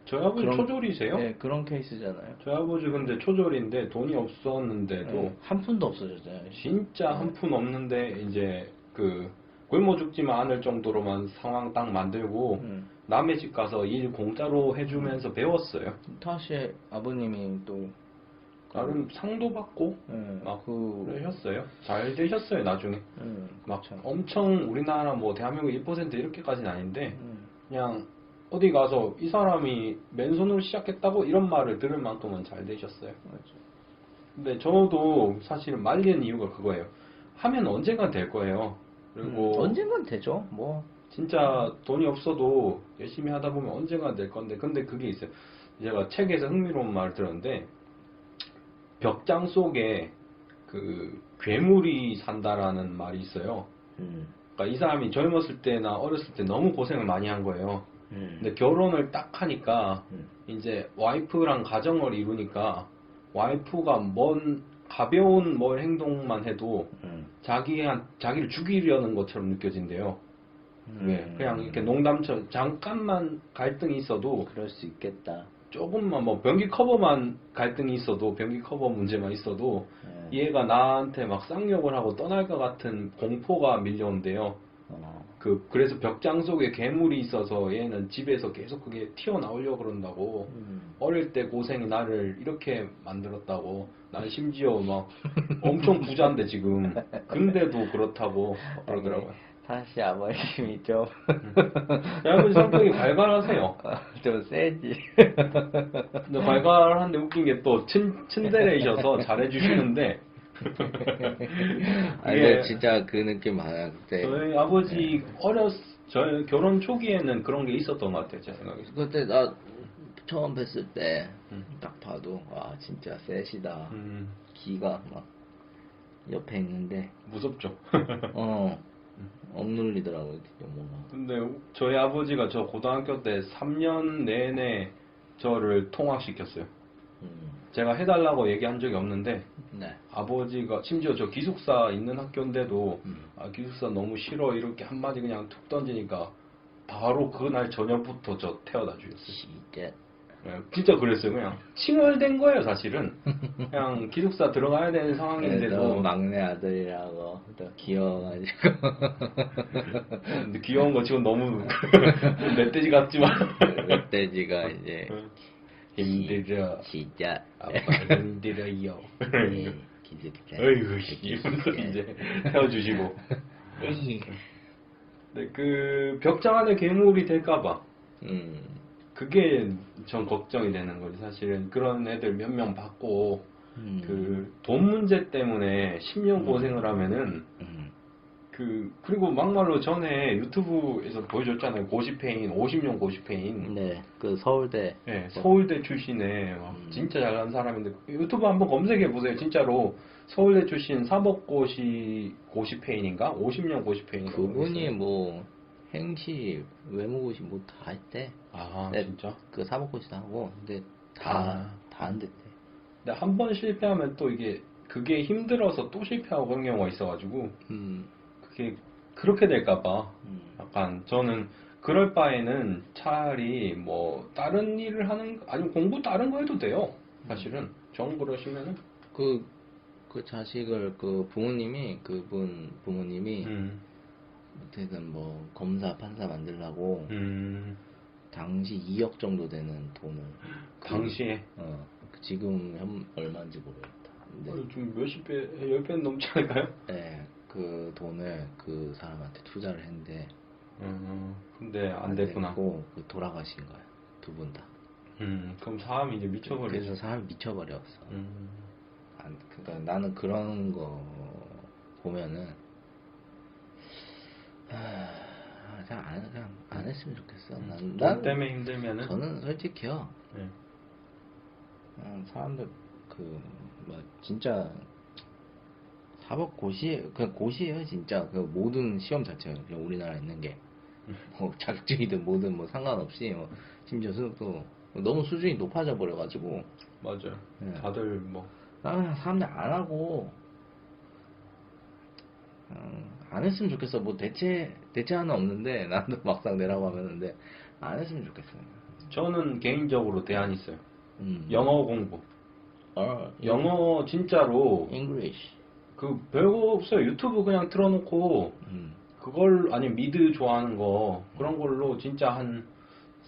저희 아버지 초졸이세요? 네, 그런 케이스잖아요. 저희 아버지 근데 초졸인데 돈이 없었는데도 네, 한 푼도 없어졌잖아요. 진짜 한 푼 없는데 이제 그 굶어 죽지만 않을 정도로만 상황 딱 만들고 남의 집 가서 일 공짜로 해주면서 배웠어요. 타시 아버님이 또 나름 상도 받고 막 그러셨어요. 잘 되셨어요 나중에. 막 그쵸. 엄청 우리나라 뭐 대한민국 1% 이렇게까지는 아닌데 그냥 어디 가서 이 사람이 맨손으로 시작했다고 이런 말을 들을 만큼은 잘 되셨어요. 맞죠. 근데 저도 사실은 말리는 이유가 그거예요. 하면 언젠가 될 거예요. 그리고 언젠간 되죠. 뭐 진짜 돈이 없어도 열심히 하다 보면 언젠가 될 건데, 근데 그게 있어요. 제가 책에서 흥미로운 말을 들었는데, 벽장 속에 그 괴물이 산다라는 말이 있어요. 그러니까 이 사람이 젊었을 때나 어렸을 때 너무 고생을 많이 한 거예요. 근데 결혼을 딱 하니까 이제 와이프랑 가정을 이루니까 와이프가 가벼운 행동만 해도 자기를 죽이려는 것처럼 느껴진대요. 왜? 그냥 이렇게 농담처럼 잠깐만 갈등이 있어도 그럴 수 있겠다. 조금만 변기 커버만 갈등이 있어도 변기 커버 문제만 있어도 얘가 나한테 막 쌍욕을 하고 떠날 것 같은 공포가 밀려온대요. 그래서 벽장 속에 괴물이 있어서 얘는 집에서 계속 그게 튀어나오려고 그런다고. 어릴 때 고생이 나를 이렇게 만들었다고. 난 심지어 막 엄청 부자인데 지금. 근데도 그렇다고 그러더라고요. 사실 아버님이 좀 아버지 성격이 발갈하세요. 좀 세지. 근데 발갈한데 웃긴 게 또 츤데레이셔서 잘해주시는데 아니, 근데 진짜 그 느낌 많아요. 그때 저희 아버지 저희 결혼 초기에는 그런 게 있었던 것 같아요, 제 생각에서. 그때 나 처음 뵀을 때 딱 봐도 와 진짜 세시다. 기가 막 옆에 있는데 무섭죠. 억눌리더라고요, 뭔가. 근데 저희 아버지가 저 고등학교 때 3년 내내 저를 통학시켰어요. 제가 해달라고 얘기한 적이 없는데 네. 아버지가 심지어 저 기숙사 있는 학교인데도 기숙사 너무 싫어 이렇게 한마디 그냥 툭 던지니까 바로 그날 저녁부터 저 태워다 주셨어요. 진짜. 네, 진짜 그랬어요. 그냥 칭얼댄 거예요, 사실은. 그냥 기숙사 들어가야 되는 상황인데도 막내 아들이라고 또 귀여워가지고. 근데 귀여운 거 지금 너무 멧돼지 같지만 멧돼지가 이제 힘들어. 진짜 아빠 힘들어요. 기숙사. 어이구 씨 이러면서 이제 태워주시고. 네, 그 벽장 안에 괴물이 될까봐. 그게 전 걱정이 되는 거지. 사실은 그런 애들 몇 명 받고 그 돈 문제 때문에 10년 고생을 하면은 그리고 막말로 전에 유튜브에서 보여줬잖아요. 고시페인 50년 고시페인. 네, 그 서울대. 네, 서울대 출신에 막 진짜 잘난 사람인데 유튜브 한번 검색해 보세요. 진짜로 서울대 출신 고시페인인가? 50년 고시페인. 그분이 뭐 행시 외무고시 뭐 다 했대. 아, 네, 진짜? 그 사법고시도 하고 근데 다 안 됐대. 근데 한 번 실패하면 또 그게 힘들어서 또 실패하고 그런 경우가 있어가지고 그게 그렇게 될까봐 약간 저는 그럴 바에는 차라리 뭐 다른 일을 아니면 공부 다른 거 해도 돼요. 사실은 정 그러시면은 그 자식을 그 부모님이 어쨌든 뭐 검사 판사 만들라고 당시 2억 정도 되는 돈을 당시에 지금 얼마인지 모르겠다. 근데 좀 몇십 배, 10배는 넘지 않을까요? 네, 그 돈을 그 사람한테 투자를 했는데 근데 안 됐구나. 됐고, 돌아가신 거예요. 두 분 다. 그럼 사람이 이제 미쳐버리죠. 그래서 사람이 미쳐버렸어. 그러니까 나는 그런 거 보면은 그냥 안 했으면 좋겠어. 돈 때문에 힘들면은 저는 솔직히요. 네. 사람들 진짜 사법 그냥 고시예요 진짜. 그 모든 시험 자체가 그냥 우리나라에 있는 게 뭐 자격증이든 뭐든 뭐 상관없이 심지어 수능도 너무 수준이 높아져 버려가지고. 맞아요. 네. 다들 뭐 나는 그냥 사람들 안 하고 안 했으면 좋겠어. 뭐 대체 하나 없는데 나도 막상 내라고 하면은데 안 했으면 좋겠어요. 저는 개인적으로 대안이 있어요. 영어 공부. 아, 영어 진짜로 English. 그 별거 없어요. 유튜브 그냥 틀어놓고 그걸 아니면 미드 좋아하는 거 그런 걸로 진짜 한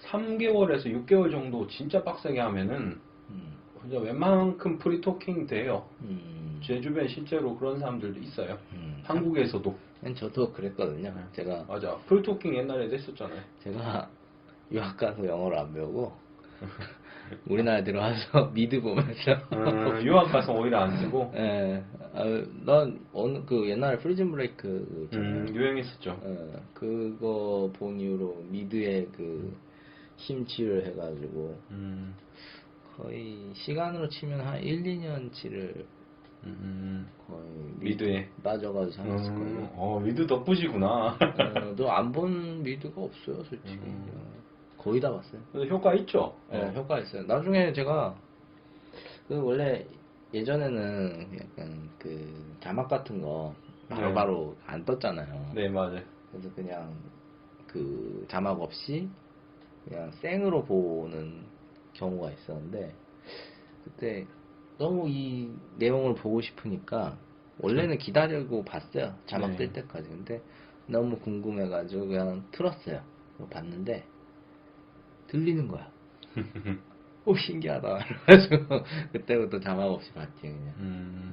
3개월에서 6개월 정도 진짜 빡세게 하면은 진짜 웬만큼 프리토킹 돼요. 제 주변에 실제로 그런 사람들도 있어요. 한국에서도. 저도 그랬거든요. 제가 맞아. 프리토킹 옛날에도 했었잖아요. 제가 유학 가서 영어를 안 배우고 우리나라에 들어와서 미드 보면서. 유학 가서 오히려 안 쓰고. 예. 난 어느 그 옛날에 프리즌 브레이크 있잖아요. 유행했었죠. 그거 본 이후로 미드에 그 심취를 해가지고 거의 시간으로 치면 한 1, 2년치를 거의 미드에 빠져가지고 살았을 거예요. 미드 덕분이구나. 너 안 본 미드가 없어요, 솔직히. 거의 다 봤어요. 근데 효과 있죠? 네, 효과 있어요. 나중에 제가 그 원래 예전에는 약간 그 자막 같은 거 바로바로 안 떴잖아요. 네, 맞아요. 그래서 그냥 그 자막 없이 그냥 생으로 보는 경우가 있었는데 그때 너무 이 내용을 보고 싶으니까 원래는 기다리고 봤어요. 자막 네. 뜰 때까지. 근데 너무 궁금해가지고 그냥 틀었어요. 봤는데 들리는 거야. 오 신기하다. 그래가지고 그때부터 자막 없이 봤지 그냥.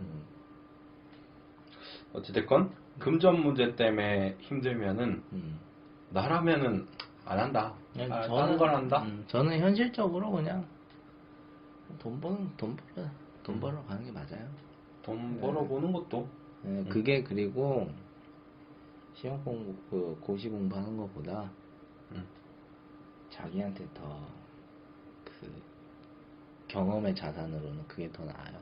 어찌됐건 금전 문제 때문에 힘들면은 나라면은 안 한다. 다른 걸 한다. 저는 현실적으로 그냥 돈 벌어 가는 게 맞아요. 돈 벌어보는 것도. 그게 그리고 시험 공부 그 고시 공부하는 것보다 자기한테 더 그 경험의 자산으로는 그게 더 나아요.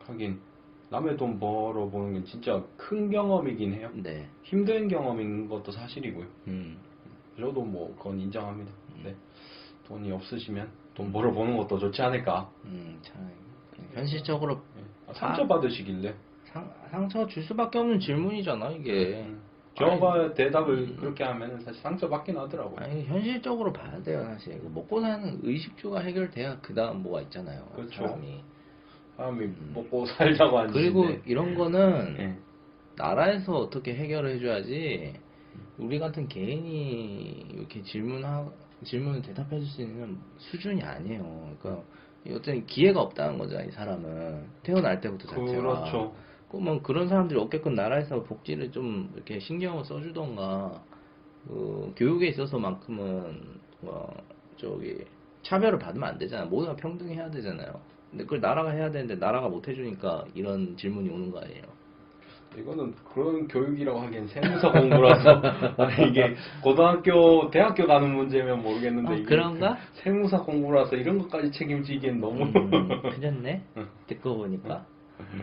하긴 남의 돈 벌어보는 게 진짜 큰 경험이긴 해요. 네. 힘든 경험인 것도 사실이고요. 저도 뭐 그건 인정합니다. 네. 돈이 없으시면 돈 벌어보는 것도 좋지 않을까. 참 현실적으로 상처 받으시길래. 상처 줄 수밖에 없는 질문이잖아 이게. 저가 대답을 그렇게 하면은 사실 상처받긴 하더라고요. 아니 현실적으로 봐야 돼요 사실. 먹고 사는 의식주가 해결돼야 그 다음 뭐가 있잖아요. 그렇죠. 사람이 먹고 살자고 하는 그리고 짓인데. 이런 거는 네. 나라에서 어떻게 해결을 해줘야지 우리 같은 개인이 이렇게 질문을 대답해 줄 수 있는 수준이 아니에요. 그러니까 어떤 기회가 없다는 거죠, 이 사람은. 태어날 때부터 자체가. 그렇죠. 그러면 그런 사람들이 없게끔 나라에서 복지를 좀 이렇게 신경을 써주던가, 교육에 있어서만큼은, 차별을 받으면 안 되잖아요. 모두가 평등해야 되잖아요. 근데 그걸 나라가 해야 되는데 나라가 못 해주니까 이런 질문이 오는 거 아니에요. 이거는 그런 교육이라고 하기엔 세무사 공부라서 이게 고등학교, 대학교 가는 문제면 모르겠는데 이게 그런가? 세무사 공부라서 이런 것까지 책임지기엔 너무 그랬네. 듣고 보니까.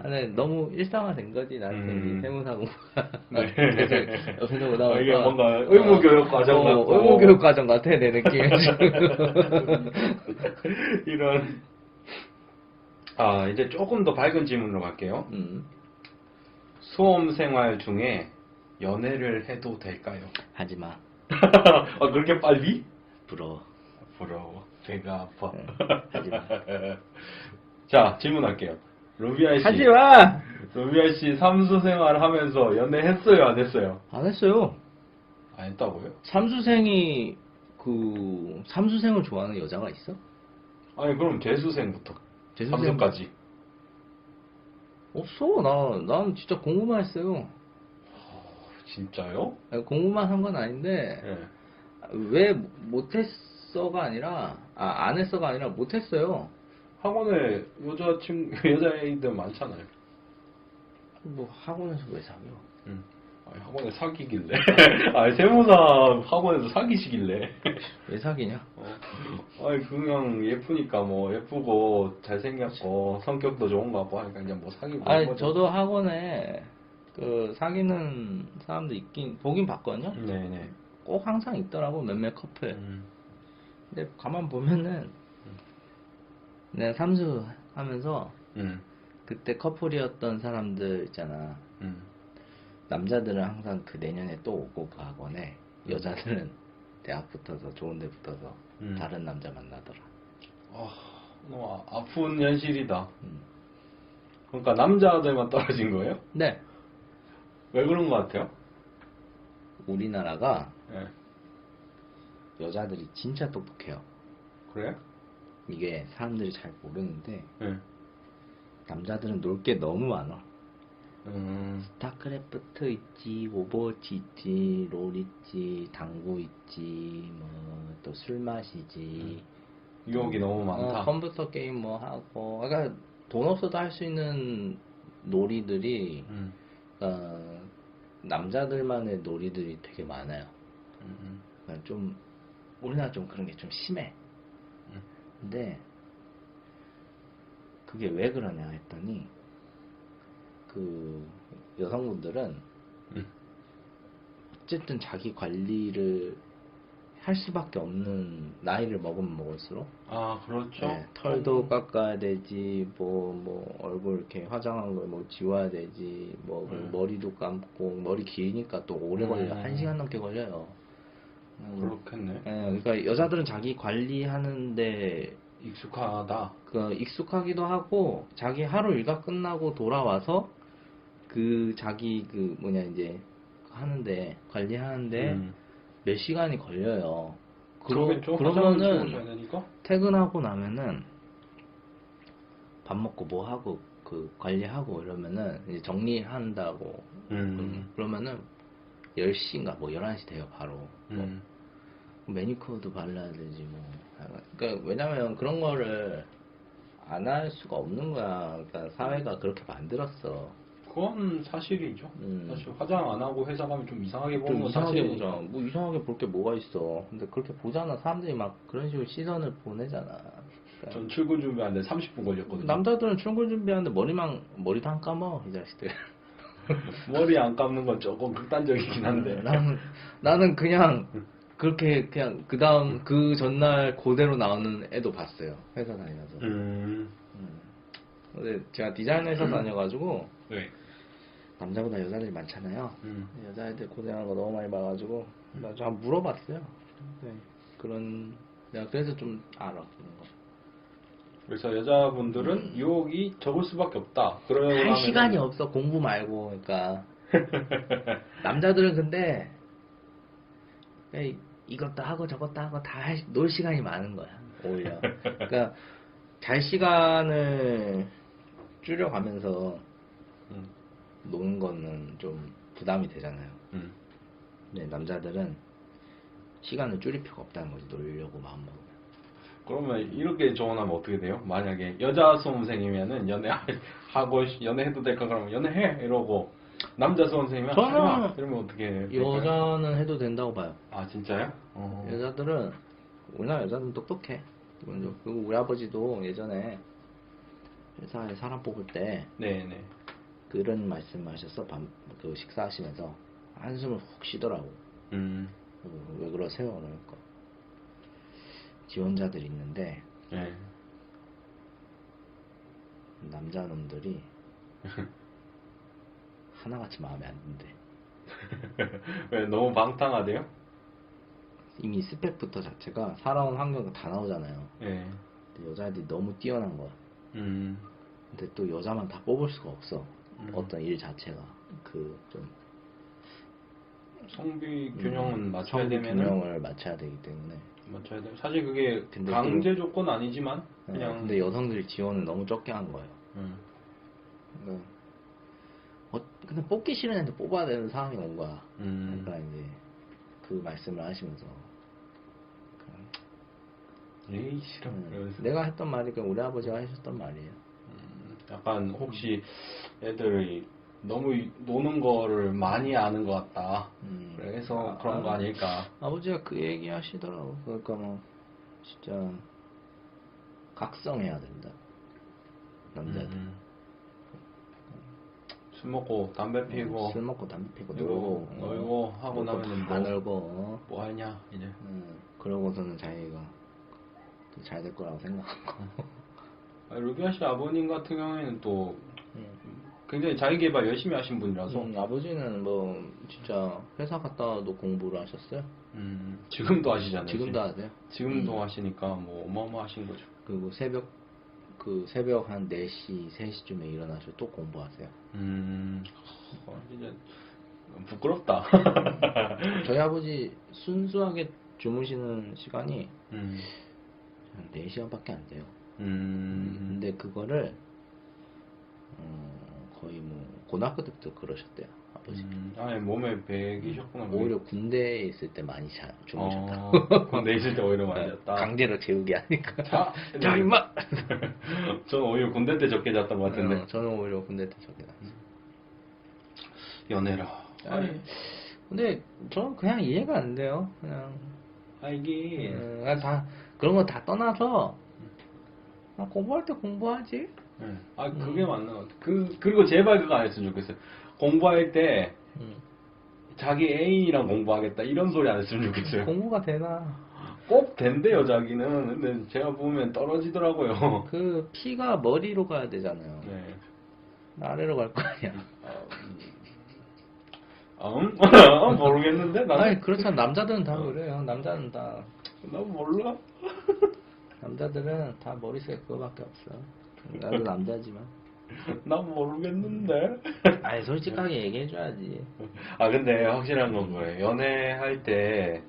네, 너무 일상화된 거지 나한테 이 세무사 공부가. 네. 옆에서 보다 이게 뭔가 의무교육 과정 같고 의무교육 과정 같아 내 느낌이. 이런. 이제 조금 더 밝은 질문으로 갈게요. 수험생활 중에 연애를 해도 될까요? 하지마. 그렇게 빨리? 부러워. 배가 아파. 하지마. 자, 질문할게요. 로비아 씨. 하지마! 로비아 씨 삼수생활 하면서 연애했어요, 안 했어요? 안 했어요. 안 했다고요? 삼수생을 좋아하는 여자가 있어? 아니, 그럼 재수생부터. 삼수까지. 없어. 난 진짜 공부만 했어요. 진짜요? 아니, 공부만 한 건 아닌데, 네. 왜 못했어가 아니라, 안 했어가 아니라 못했어요. 학원에 여자애들 많잖아요. 뭐, 학원에서 왜 사겨? 아니, 학원에 사귀길래. 아니, 세무사 학원에서 사귀시길래. 왜 사귀냐? 아니, 그냥 예쁘니까 뭐, 예쁘고, 잘생겼고, 성격도 좋은 거 같고 하니까 그냥 뭐 사귀고. 아니, 거죠. 저도 학원에, 사귀는 사람도 보긴 봤거든요? 네네. 꼭 항상 있더라고, 몇몇 커플. 근데 가만 보면은, 내가 삼수 하면서, 그때 커플이었던 사람들 있잖아. 남자들은 항상 그 내년에 또 오고 그 학원에, 여자들은 대학 붙어서, 좋은 데 붙어서, 다른 남자 만나더라. 너무 아픈 현실이다. 그러니까 남자들만 떨어진 거예요? 네. 왜 그런 것 같아요? 우리나라가 네. 여자들이 진짜 똑똑해요. 그래요? 이게 사람들이 잘 모르는데 네. 남자들은 놀 게 너무 많아. 스타크래프트 있지, 오버워치 있지, 롤 있지, 당구 있지, 뭐 또 술 마시지, 유혹이 너무 많다. 컴퓨터 게임 뭐 하고, 그러니까 돈 없어도 할 수 있는 놀이들이, 그러니까 남자들만의 놀이들이 되게 많아요. 그러니까 좀 우리나라 좀 그런 게 좀 심해. 근데 그게 왜 그러냐 했더니 그 여성분들은 어쨌든 자기 관리를 할 수밖에 없는 나이를 먹으면 먹을수록 아, 그렇죠. 네, 털도 깎아야 되지 뭐 얼굴 이렇게 화장한 거 뭐 지워야 되지 뭐 머리도 감고 머리 길니까 또 오래 걸려 1시간 넘게 걸려요. 그렇겠네. 그러니까 여자들은 자기 관리하는데 익숙하다. 그 익숙하기도 하고 자기 하루 일과 끝나고 돌아와서 그 자기 그 뭐냐 이제 하는데 관리하는데 몇 시간이 걸려요. 그러겠죠. 화장을 지워줘야 그러면은 되니까. 퇴근하고 나면은 밥 먹고 뭐 하고 그 관리하고 이러면은 이제 정리한다고 그러면은 10시인가 뭐 11시 돼요 바로. 뭐 매니큐어도 발라야 되지 뭐. 그러니까 왜냐면 그런 거를 안 할 수가 없는 거야. 그러니까 사회가 그렇게 만들었어. 그건 사실이죠. 사실 화장 안 하고 회사 가면 좀 이상하게 보는 좀 건 이상하게 사실이니까. 보잖아. 뭐 이상하게 볼 게 뭐가 있어. 근데 그렇게 보잖아. 사람들이 막 그런 식으로 시선을 보내잖아. 그러니까 전 출근 준비하는데 30분 걸렸거든요. 남자들은 출근 준비하는데 머리도 안 감어 이 자식들. 머리 안 감는 건 조금 극단적이긴 한데. 나는 그냥 그렇게 그냥 그 전날 그대로 나오는 애도 봤어요. 회사 다니면서. 근데 제가 디자인 회사 다녀가지고 네. 남자보다 여자들이 많잖아요. 여자애들 고생하는 거 너무 많이 봐가지고 나 좀 한번 물어봤어요. 네. 내가 그래서 좀 알아 그런 거. 그래서 여자분들은 유혹이 적을 수밖에 없다. 그러고 할 나면은 시간이 없어 공부 말고 그러니까 남자들은 근데 이것도 하고 저것도 하고 다 놀 시간이 많은 거야 오히려. 그러니까 잘 시간을 줄여가면서 노는 거는 좀 부담이 되잖아요. 근데 남자들은 시간을 줄일 필요가 없다는 거지 놀려고 마음먹으면. 그러면 이렇게 조언하면 어떻게 돼요? 만약에 여자 수험생이면은 연애해도 될까 그러면 연애해 이러고 남자 수험생이면 하지 마 이러면 어떻게 될까요? 여자는 해도 된다고 봐요. 아 진짜요? 여자들은 우리나라 여자들은 똑똑해. 그리고 우리 아버지도 예전에 회사에 사람 뽑을 때 네네. 그런 말씀하셨어. 그 식사하시면서 한숨을 훅 쉬더라고. 왜 그러세요? 그러니까 지원자들이 있는데 네. 남자놈들이 하나같이 마음에 안 든대. 왜 너무 방탕하대요? 이미 스펙부터 자체가 살아온 환경이 다 나오잖아요. 네. 근데 여자애들이 너무 뛰어난 거야. 근데 또 여자만 다 뽑을 수가 없어. 어떤 일 자체가 좀 성비 균형은 맞춰야 성비 되면은 균형을 맞춰야 되기 때문에 맞춰야 돼. 사실 그게 근데 강제 조건 아니지만 그냥 근데 여성들이 지원을 너무 적게 한 거예요. 그러니까 근데 뽑기 싫은 애들 뽑아야 되는 상황이 온 거야. 그러니까 이제 그 말씀을 하시면서 에이 싫어. 이러면서. 내가 했던 말이 그 우리 아버지가 하셨던 말이에요. 약간 혹시 애들이 너무 노는 거를 많이 아는 것 같다. 그래서 그런 거 아닐까. 아버지가 그 얘기 하시더라고. 그러니까 뭐 진짜 각성해야 된다. 남자들. 술 먹고 담배 피고 술 먹고 담배 피고 놀고 하고 나면은 다 놀고 뭐 하냐 이제. 그러고서는 자기가 잘 될 거라고 생각하고. 루비아 씨 아버님 같은 경우에는 또 굉장히 자기개발 열심히 하신 분이라서 아버지는 뭐 진짜 회사 갔다 와도 공부를 하셨어요. 지금도 하시잖아요. 지금도 하세요. 지금도 하시니까 뭐 어마어마하신 거죠. 그리고 새벽 한 4시, 3시쯤에 일어나서 또 공부하세요. 진짜 부끄럽다. 저희 아버지 순수하게 주무시는 시간이 한 4시간밖에 안 돼요. 근데 그거를 거의 뭐 고등학교 때부터 그러셨대요. 아버지. 싶어지. 아니 몸에 배기셨구나. 오히려 군대에 있을 때 많이 주무셨다. 군대 있을 때 오히려 많이 잤다. 강제로 재우게 하니까. 자, 자 임마. 저는 오히려 군대 때 적게 잤던 것 같은데. 저는 오히려 군대 때 적게 잤어요. 연애라. 아니, 근데 저는 그냥 이해가 안 돼요. 그냥 이게 다 그런 거 다 떠나서 공부할 때 공부하지. 그게 맞는 것 같아. 그리고 제발 그거 안 했으면 좋겠어요. 공부할 때 자기 애인이랑 공부하겠다 이런 소리 안 했으면 좋겠어요. 공부가 되나? 꼭 된대요, 자기는. 근데 제가 보면 떨어지더라고요. 그 피가 머리로 가야 되잖아요. 네. 아래로 갈 거 아니야. 모르겠는데 나는. 아니 그렇잖아. 남자들은 다 그래요. 남자는 다. 나 몰라. 남자들은 다 머릿속에 그거밖에 없어. 나도 남자지만. 나 모르겠는데. 아니 솔직하게 얘기해줘야지. 근데 확실한 건 뭐예요? 연애할 때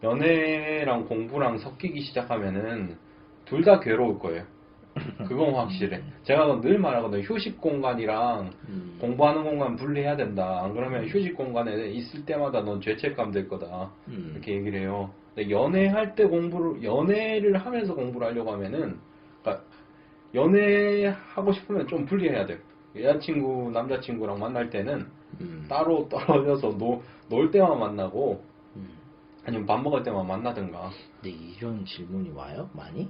연애랑 공부랑 섞이기 시작하면은 둘 다 괴로울 거예요. 그건 확실해. 제가 늘 말하거든요. 휴식 공간이랑 공부하는 공간 분리해야 된다. 안 그러면 휴식 공간에 있을 때마다 넌 죄책감 들 거다. 이렇게 얘기를 해요. 근데 연애할 때 연애를 하면서 공부를 하려고 하면은, 그러니까 연애하고 싶으면 좀 분리해야 돼요. 여자친구, 남자친구랑 만날 때는 따로 떨어져서 놀 때만 만나고, 아니면 밥 먹을 때만 만나든가. 근데 이런 질문이 와요? 많이?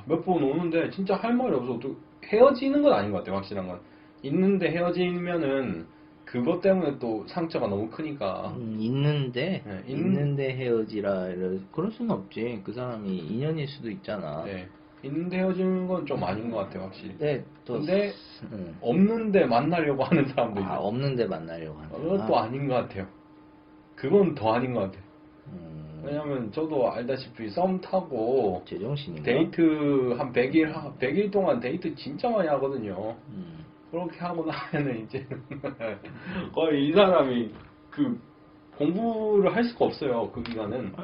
몇 번 오는데 진짜 할 말이 없어. 또 헤어지는 건 아닌 것 같아요. 확실한 건. 있는데 헤어지면은 그것 때문에 또 상처가 너무 크니까. 있는데 네, 있는데 헤어지라 그럴 수는 없지. 그 사람이 인연일 수도 있잖아. 네. 있는데 헤어지는 건 좀 아닌 것 같아요, 확실히. 네, 근데 없는데 만나려고 하는 사람도 있고. 없는데 만나려고 하는. 그것도 아닌 것 같아요. 그건 더 아닌 것 같아요. 왜냐면 저도 알다시피 썸 타고 제정신인가? 데이트 한 100일 동안 데이트 진짜 많이 하거든요. 그렇게 하고 나면은 이제 거의 이 사람이 그 공부를 할 수가 없어요. 그 기간은.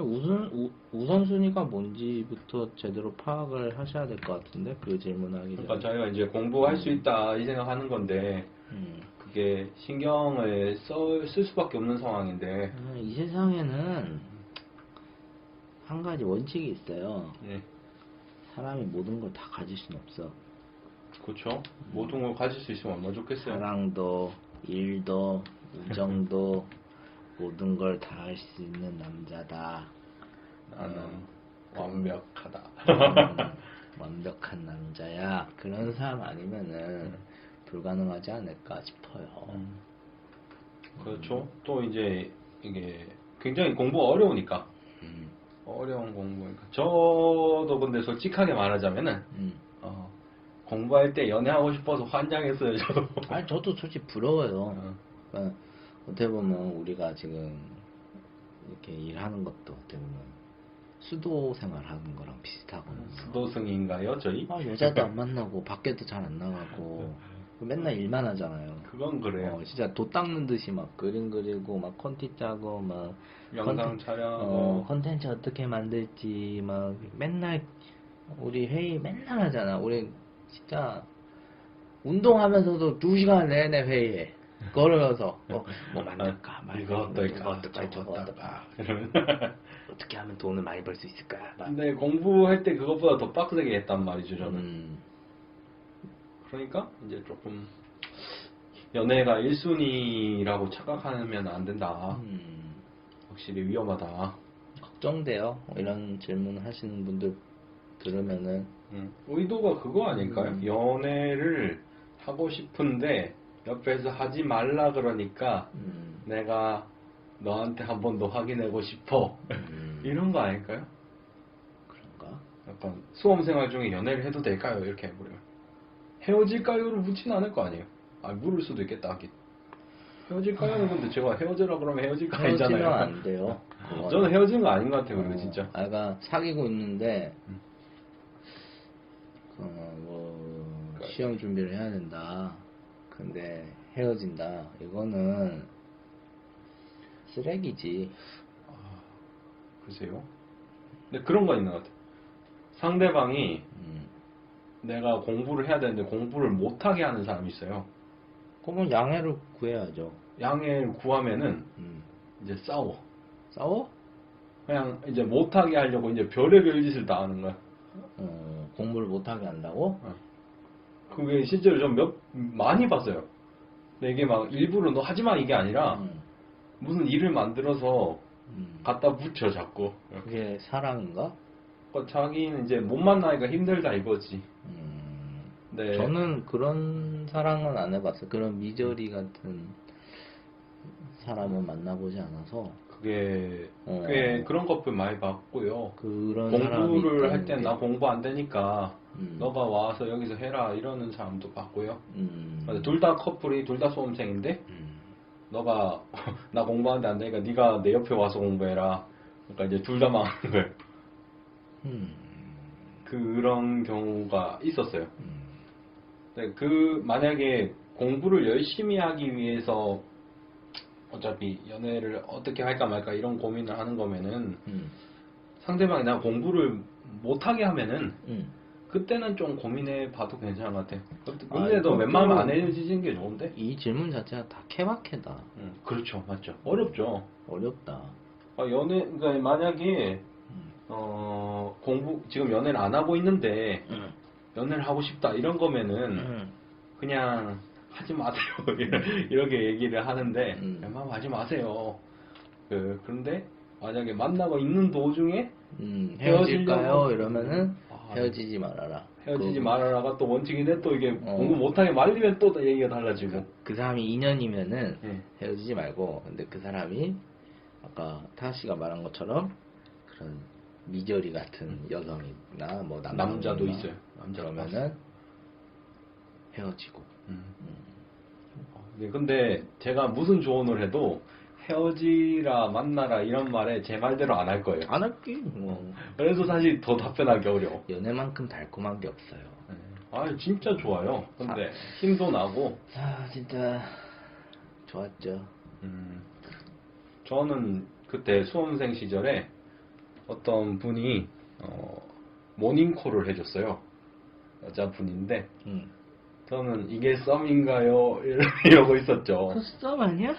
우선순위가 뭔지부터 제대로 파악을 하셔야 될 것 같은데 그 질문하기 전에. 그러니까 자기가 이제 공부할 수 있다 이 생각하는 건데 그게 신경을 쓸 수밖에 없는 상황인데. 이 세상에는 한 가지 원칙이 있어요. 예. 사람이 모든 걸 다 가질 수는 없어. 그렇죠. 모든 걸 가질 수 있으면 얼마나 좋겠어요. 사랑도, 일도, 우정도 모든 걸 다 할 수 있는 남자다. 나는 완벽하다. 완벽한 남자야. 그런 사람 아니면은 불가능하지 않을까 싶어요. 그렇죠. 또 이제 이게 굉장히 공부가 어려우니까. 어려운 공부니까. 저도 근데 솔직하게 말하자면은 공부할 때 연애하고 싶어서 환장했어요. 저도. 아니 저도 솔직히 부러워요. 그러니까 어떻게 보면 우리가 지금 이렇게 일하는 것도 어떻게 보면 수도 생활하는 거랑 비슷하거든요. 수도승인가요, 저희? 여자도 안 만나고 밖에도 잘 안 나가고 맨날 일만 하잖아요. 그건 그래요. 진짜 도 닦는 듯이 막 그림 그리고 막 컨티 짜고 막 영상 촬영하고 컨텐츠 어떻게 만들지 막 맨날 우리 회의 맨날 하잖아. 우리 진짜 운동하면서도 2시간 내내 회의해. 걸으면서 뭐 만들까 이거 어떨까 저거 어떨까 어떻게 하면 돈을 많이 벌 수 있을까. 근데 공부할 때 그것보다 더 빡세게 했단 말이죠, 저는. 그러니까 이제 조금 연애가 1순위라고 착각하면 안 된다. 확실히 위험하다. 걱정돼요. 이런 질문 하시는 분들 들으면은. 의도가 그거 아닐까요? 연애를 하고 싶은데 옆에서 하지 말라 그러니까 내가 너한테 한 번 더 확인하고 싶어. 이런 거 아닐까요? 그런가? 약간 수험생활 중에 연애를 해도 될까요? 이렇게 해버리면. 헤어질까요를 묻진 않을 거 아니에요. 물을 수도 있겠다 하긴. 헤어질까요는 근데 제가 헤어지라 그러면 헤어질 거 아니잖아요. 헤어지면 안 돼요. 저는 헤어지는 거 아닌 것 같아요. 그리고 진짜. 아가 사귀고 있는데 시험 준비를 해야 된다. 근데 헤어진다. 이거는 쓰레기지. 글쎄요. 근데 그런 거 있는 것 같아요. 상대방이 내가 공부를 해야 되는데 공부를 못하게 하는 사람이 있어요. 그러면 양해를 구해야죠. 양해를 구하면은 이제 싸워. 싸워? 그냥 이제 못하게 하려고 이제 별의별 짓을 다 하는 거야. 공부를 못하게 한다고? 그게 실제로 좀 많이 봤어요. 근데 이게 막 일부러 너 하지 마 이게 아니라 무슨 일을 만들어서 갖다 붙여 자꾸. 그게 사랑인가? 자기는 이제 못 만나니까 힘들다 이거지. 네. 저는 그런 사랑은 안 해봤어요. 그런 미저리 같은 사람은 만나보지 않아서. 그게 꽤 그런 커플 많이 봤고요. 그런 공부를 할 땐 나 공부 안 되니까 너가 와서 여기서 해라 이러는 사람도 봤고요. 둘 다 커플이 둘 다 수험생인데 너가 나 공부하는데 안 되니까 네가 내 옆에 와서 공부해라. 그러니까 이제 둘 다 망하는 거예요. 그런 경우가 있었어요. 네, 만약에 공부를 열심히 하기 위해서 어차피 연애를 어떻게 할까 말까 이런 고민을 하는 거면은 상대방이 나 공부를 못하게 하면은 그때는 좀 고민해 봐도 괜찮은 것 같아. 근데 너 웬만하면 안 헤어지는 게 좋은데? 이 질문 자체가 다 케바케다. 그렇죠, 맞죠. 어렵죠. 어렵다. 그러니까 만약에 지금 연애를 안 하고 있는데 연애를 하고 싶다 이런 거면은 그냥 하지 마세요 이렇게 얘기를 하는데 웬만하면 하지 마세요. 그런데 만약에 만나고 있는 도중에 헤어질까요? 이러면은 헤어지지 말아라. 헤어지지 말아라가 또 원칙인데 또 이게 공부 못하게 말리면 또 얘기가 달라지고. 그 사람이 2년이면은 헤어지지 말고, 근데 그 사람이 아까 타아 씨가 말한 것처럼 그런 미저리 같은 여성이나 뭐 남자도 있어요. 그러면은 헤어지고. 네, 근데 제가 무슨 조언을 해도 헤어지라 만나라 이런 말에 제 말대로 안 할 거예요. 안 할게. 뭐. 그래서 사실 더 답변하기 어려워. 연애만큼 달콤한 게 없어요. 진짜 좋아요. 근데 힘도 나고. 진짜 좋았죠. 저는 그때 수험생 시절에 어떤 분이 모닝콜을 해줬어요. 여자분인데 저는 이게 썸인가요? 이러고 있었죠. 그 썸 아니야?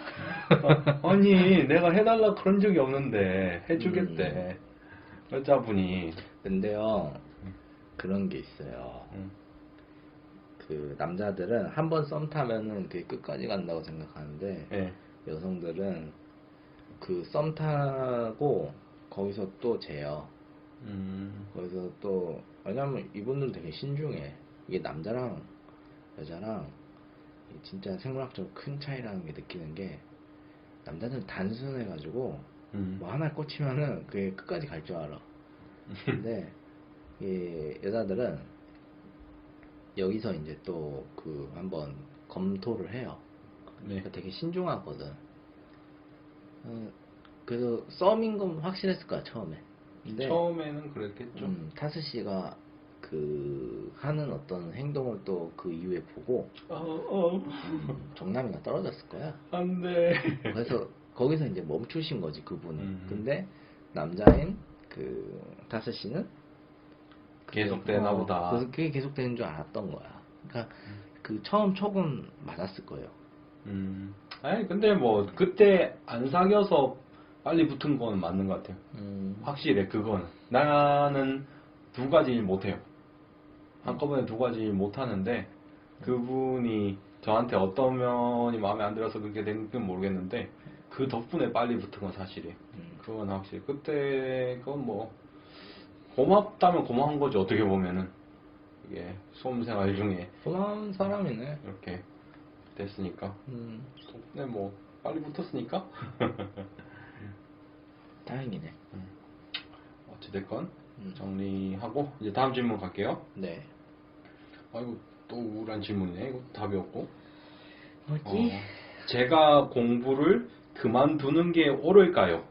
아니 내가 해달라 그런 적이 없는데 해주겠대. 여자분이. 근데요 그런 게 있어요. 그 남자들은 한 번 썸 타면은 그게 끝까지 간다고 생각하는데 네. 여성들은 그 썸 타고 거기서 또 재요. 거기서 또 왜냐면 이분들 되게 신중해. 이게 남자랑 여자랑 진짜 생물학적으로 큰 차이라는 게 느끼는 게 남자들은 단순해가지고 뭐 하나 꽂히면은 그게 끝까지 갈 줄 알아. 근데 이 여자들은 여기서 이제 또 그 한번 검토를 해요. 네. 되게 신중하거든. 그래서 썸인 건 확실했을 거야 처음에. 근데 처음에는 그랬겠죠. 타스 씨가 그 하는 어떤 행동을 또 그 이후에 보고 정남이가 떨어졌을 거야. 안 돼. 그래서 거기서 이제 멈추신 거지 그분은. 근데 남자인 그 타스 씨는 계속되나 보다. 그래서 그게 계속되는 줄 알았던 거야. 그러니까 그 처음 촉은 맞았을 거예요. 아니 근데 뭐 그때 안 사귀어서 빨리 붙은 거는 맞는 것 같아요. 확실해 그거는. 나는 두 가지 일 못해요. 한꺼번에 두 가지 일 못하는데 그분이 저한테 어떤 면이 마음에 안 들어서 그렇게 된 건 모르겠는데 그 덕분에 빨리 붙은 건 사실이에요. 그건 확실히. 그때 그건 뭐 고맙다면 고마운 거지 어떻게 보면은. 이게 수험생활 중에 고마운 사람이네. 이렇게 됐으니까. 덕분에 뭐 빨리 붙었으니까. 다행이네. 어찌됐건 정리하고 이제 다음 질문 갈게요. 네. 아이고 또 우울한 질문이네. 이거 답이 없고. 뭐지? 제가 공부를 그만두는 게 옳을까요?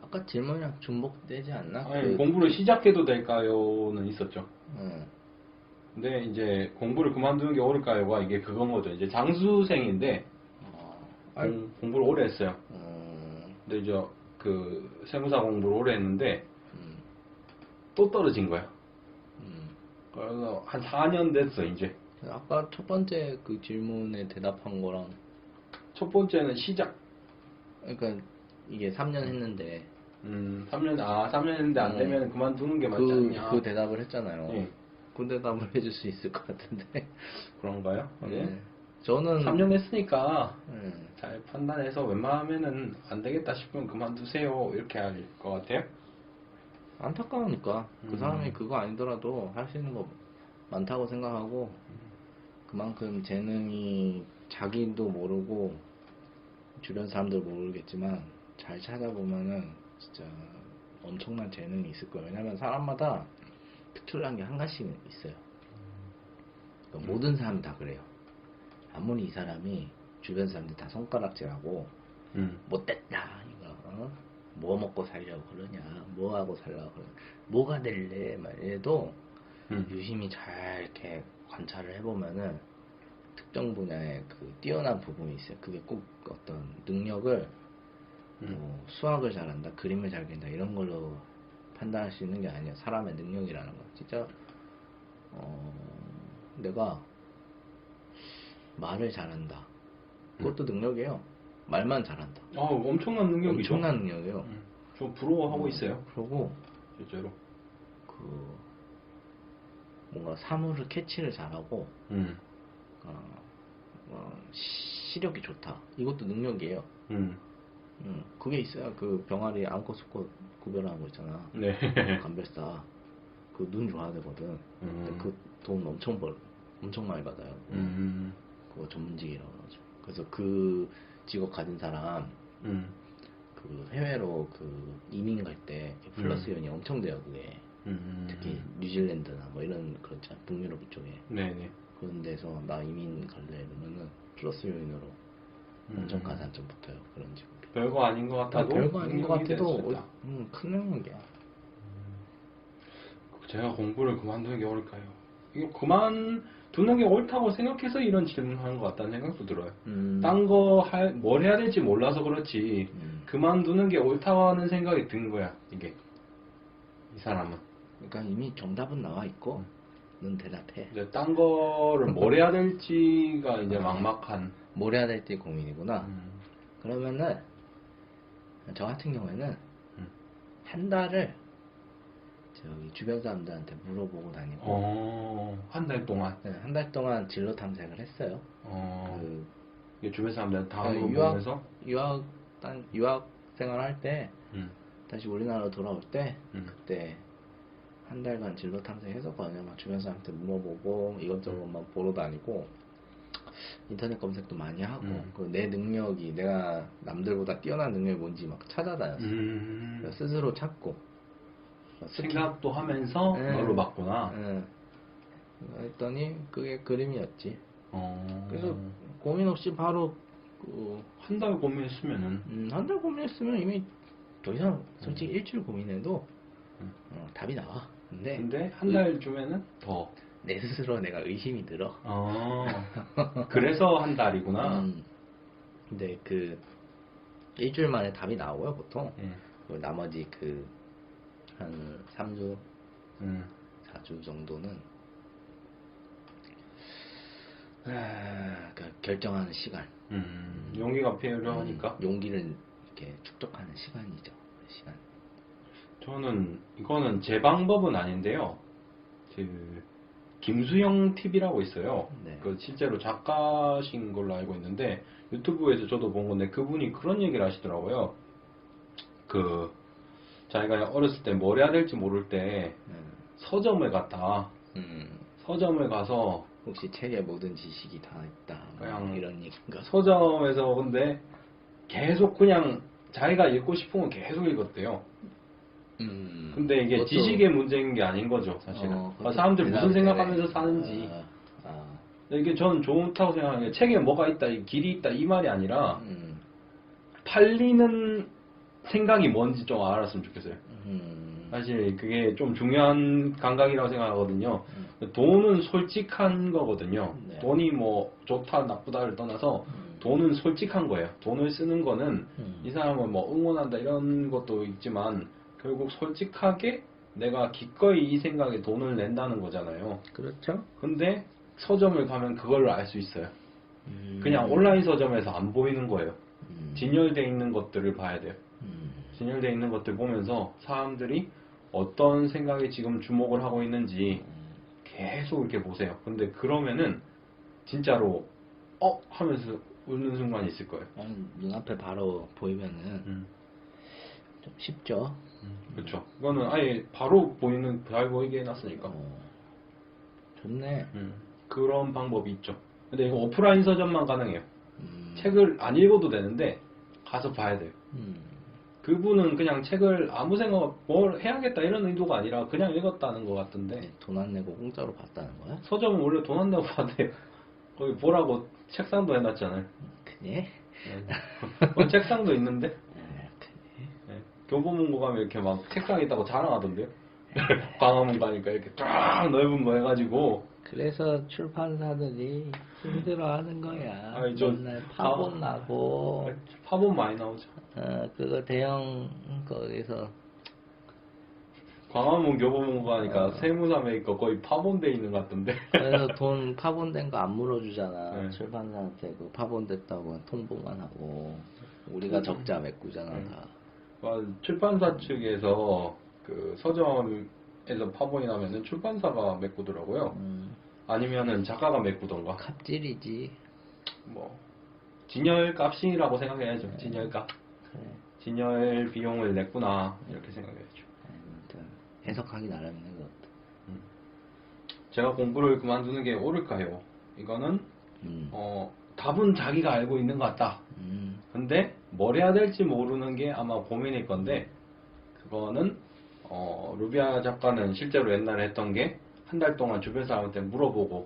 아까 질문이랑 중복되지 않나? 아니, 공부를 시작해도 될까요?는 있었죠. 근데 이제 공부를 그만두는 게 옳을까요가 이게 그건 거죠. 이제 장수생인데 공부를 오래 했어요. 근데 이제 그 세무사 공부를 오래 했는데 또 떨어진 거야. 그래서 한 4년 됐어 이제. 아까 첫 번째 그 질문에 대답한 거랑 첫 번째는 시작. 그러니까 이게 3년 했는데 3년 했는데 안 되면 그만두는 게 맞지 않냐. 그 대답을 했잖아요. 예. 그 대답을 해줄 수 있을 것 같은데. 그런가요? 예. 네. 저는 3년 했으니까 네. 잘 판단해서 웬만하면은 안 되겠다 싶으면 그만두세요. 이렇게 할 것 같아요. 안타까우니까 그 사람이 그거 아니더라도 할 수 있는 거 많다고 생각하고 그만큼 재능이 자기도 모르고 주변 사람들 모르겠지만 잘 찾아보면은 진짜 엄청난 재능이 있을 거예요. 왜냐면 사람마다 특출난 게 한 가지씩 있어요. 그러니까 모든 사람이 다 그래요. 아무리 이 사람이 주변 사람들 다 손가락질하고 못됐다 이거 뭐 먹고 살려고 그러냐 뭐 하고 살려고 그러냐 뭐가 될래 말해도 유심히 잘 이렇게 관찰을 해보면은 특정 분야에 그 뛰어난 부분이 있어요. 그게 꼭 어떤 능력을 뭐 수학을 잘한다, 그림을 잘 그린다 이런 걸로 판단할 수 있는 게 아니에요. 사람의 능력이라는 건 진짜 내가 말을 잘한다. 그것도 능력이에요. 말만 잘한다. 엄청난 능력이죠. 엄청난 능력이에요. 좀 부러워하고 있어요. 그리고 실제로. 그 뭔가 사물을 캐치를 잘하고 시력이 좋다. 이것도 능력이에요. 그게 있어야 그 병아리 암컷 수컷 구별하는 거 있잖아. 네. 감별사 그 눈 좋아야 되거든. 근데 그 돈 엄청 많이 받아요. 그거 전문직이라고 그러죠. 그래서 그 직업 가진 사람 그 해외로 그 이민 갈 때 플러스 요인이 엄청 돼요. 그게 특히 뉴질랜드나 뭐 이런 그렇죠 북유럽 이쪽에. 네네. 그런 데서 나 이민 갈래 이러면은 플러스 요인으로 엄청 가산 좀 붙어요. 그런 직업. 별거 아닌 것 같아도 별거 아닌 것 능력이 될 수 같아도 있다. 큰 능력이야. 제가 공부를 그만두는 게 옳을까요? 이거 그만두는 게 옳다고 생각해서 이런 질문하는 것 같다는 생각도 들어요. 딴 거 뭘 해야 될지 몰라서 그렇지 그만두는 게 옳다고 하는 생각이 든 거야. 이게 이 사람은. 그러니까 이미 정답은 나와 있고 넌 대답해. 이제 딴 거를 뭘 해야 될지가 이제 막막한. 뭘 해야 될지 고민이구나. 그러면은 저 같은 경우에는 한 달을 저기 주변 사람들한테 물어보고 다니고 한 달 동안. 네, 한 달 동안 진로 탐색을 했어요. 이게 주변 사람들한테 다 네, 물어보면서 유학 생활할 때 다시 우리나라로 돌아올 때 음. 그때 한 달간 진로 탐색해서 그냥 막 주변 사람한테 물어보고 이것저것 막 보러 다니고 인터넷 검색도 많이 하고 그 내 능력이 내가 남들보다 뛰어난 능력이 뭔지 막 찾아다녔어. 스스로 찾고 생각도 하면서 너로 봤구나. 했더니 그게 그림이었지. 어. 그래서 고민 없이 바로 한 달 고민했으면은 한 달 고민했으면 이미 더 이상 솔직히 일주일 고민해도 답이 나와. 근데 한 달 주면은 더. 내 스스로 내가 의심이 들어. 그래서 한 달이구나. 근데 그 일주일 만에 답이 나오고요 보통. 그리고 나머지 그 한 3주, 4주 정도는 그 결정하는 시간. 용기가 필요하니까. 용기를 이렇게 축적하는 시간이죠. 시간. 저는 이거는 제 방법은 아닌데요. 그 김수영 TV라고 있어요. 네. 그 실제로 작가신 걸로 알고 있는데 유튜브에서 저도 본 건데 그분이 그런 얘기를 하시더라고요. 그 자기가 어렸을 때 뭘 해야 될지 모를 때 서점을 갔다. 서점을 가서 혹시 책에 모든 지식이 다 있다. 그냥 이런 얘기인가? 서점에서 근데 계속 그냥 자기가 읽고 싶은 건 계속 읽었대요. 근데 이게 그것도, 지식의 문제인 게 아닌 거죠, 사실은. 사람들 무슨 생각하면서 사는지. 이게 전 좋다고 생각하는 게 책에 뭐가 있다, 길이 있다 이 말이 아니라 팔리는 생각이 뭔지 좀 알았으면 좋겠어요. 사실 그게 좀 중요한 감각이라고 생각하거든요. 돈은 솔직한 거거든요. 네. 돈이 뭐 좋다 나쁘다를 떠나서 돈은 솔직한 거예요. 돈을 쓰는 거는 이 사람을 뭐 응원한다 이런 것도 있지만 결국 솔직하게 내가 기꺼이 이 생각에 돈을 낸다는 거잖아요. 그렇죠. 근데 서점을 가면 그걸로 알 수 있어요. 그냥 온라인 서점에서 안 보이는 거예요. 음. 진열되어 있는 것들을 봐야 돼요. 진열되어 있는 것들 보면서 사람들이 어떤 생각에 지금 주목을 하고 있는지 계속 이렇게 보세요. 근데 그러면은 진짜로 하면서 웃는 순간이 있을 거예요. 그냥 눈앞에 바로 보이면은 좀 쉽죠. 그렇죠. 이거는 아예 바로 보이는 잘 보이게 해놨으니까. 좋네. 그런 방법이 있죠. 근데 이거 오프라인 서점만 가능해요. 책을 안 음. 읽어도 되는데 가서 봐야 돼요. 그분은 그냥 책을 아무 생각 뭘 해야겠다 이런 의도가 아니라 그냥 읽었다는 것 같은데 돈 안 내고 공짜로 봤다는 거야? 서점은 원래 돈 안 내고 봐대요. 거기 보라고 책상도 해놨잖아요. 그래? 책상도 있는데 그래. 네. 교보문고 가면 이렇게 막 책상 있다고 자랑하던데요. 광화문 가니까 이렇게 쫙 넓은 거 해가지고 그래서 출판사들이 힘들어하는 거야. 아니, 저- 맨날 파본 나고. 파본 많이 나오죠. 그거 대형 거기서 광화문 교보문고 가니까 세무사에 있고 거의 파본돼 있는 것 같던데. 그래서 돈 파본된 거 안 물어주잖아. 네. 출판사한테 그 파본됐다고 통보만 하고 우리가 적자 메꾸잖아 다. 출판사 측에서 그 서점에서 파본이 나면은 출판사가 메꾸더라고요. 아니면은 작가가 메꾸던가. 갑질이지. 뭐 진열값이라고 생각해야죠. 진열값. 그래. 진열 비용을 냈구나 이렇게 생각해야죠. 아무튼 해석하기 나름이네 그것도. 제가 공부를 그만두는 게 옳을까요? 이거는 답은 자기가 알고 있는 것 같다. 근데 뭘 해야 될지 모르는 게 아마 고민일 건데 그거는 루비아 작가는 실제로 옛날에 했던 게 한 달 동안 주변 사람한테 물어보고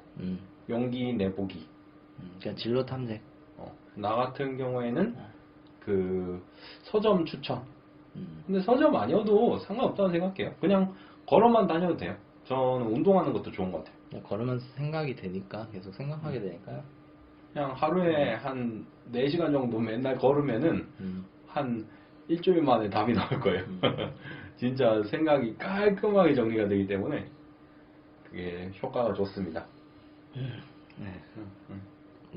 용기 내보기. 그러니까 진로 탐색. 나 같은 경우에는 그 서점 추천. 음. 근데 서점 아니어도 상관없다고 생각해요. 그냥 걸어만 다녀도 돼요. 저는 운동하는 것도 좋은 것 같아요. 그냥 걸으면서 생각이 되니까 계속 생각하게 되니까요. 그냥 하루에 한 4시간 정도 맨날 걸으면은 한 일주일 만에 답이 나올 거예요. 진짜 생각이 깔끔하게 정리가 되기 때문에 그게 효과가 좋습니다. 네.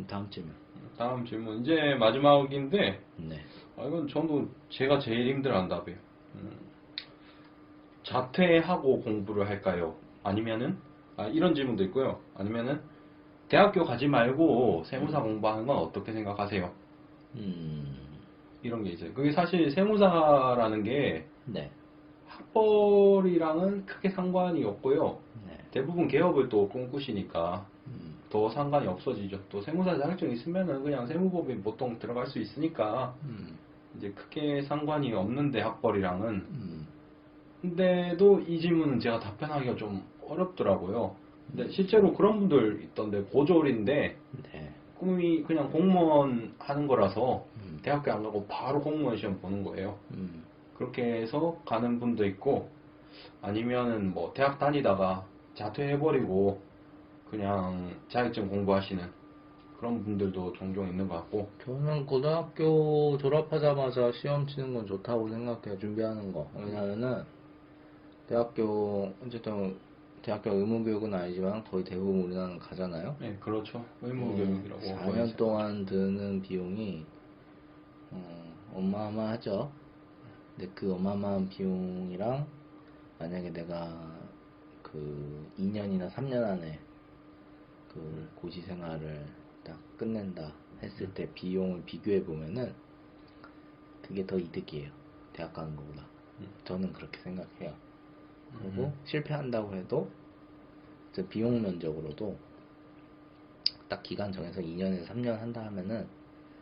다음 질문. 다음 질문 이제 마지막인데 네. 이건 저도 제가 제일 힘들어하는 답이에요. 자퇴하고 공부를 할까요? 아니면은 이런 질문도 있고요. 아니면은 대학교 가지 말고 세무사 공부하는 건 어떻게 생각하세요? 이런 게 있어요. 그게 사실 세무사라는 게 네. 학벌이랑은 크게 상관이 없고요. 네. 대부분 개업을 또 꿈꾸시니까 더 상관이 없어지죠. 또 세무사 자격증 있으면은 그냥 세무법인 보통 들어갈 수 있으니까 이제 크게 상관이 없는데 학벌이랑은 근데도 이 질문은 제가 답변하기가 좀 어렵더라고요. 근데 실제로 그런 분들 있던데 고졸인데 네. 꿈이 그냥 공무원 하는 거라서 대학교 안 가고 바로 공무원 시험 보는 거예요. 그렇게 해서 가는 분도 있고 아니면은 뭐 대학 다니다가 자퇴해버리고 그냥 자격증 공부하시는 그런 분들도 종종 있는 것 같고 저는 고등학교 졸업하자마자 시험 치는 건 좋다고 생각해요. 준비하는 거. 왜냐면은 대학교 어쨌든 대학교 의무교육은 아니지만 거의 대부분 우리나라는 가잖아요. 네 그렇죠. 의무교육이라고 4년 동안 드는 비용이 어마어마하죠. 근데 그 어마어마한 비용이랑 만약에 내가 그 2년이나 3년 안에 그 고시 생활을 딱 끝낸다 했을 때 비용을 비교해 보면은 그게 더 이득이에요. 대학 가는 것보다. 저는 그렇게 생각해요. 그리고 실패한다고 해도 이제 비용 면적으로도 딱 기간 정해서 2년에서 3년 한다 하면은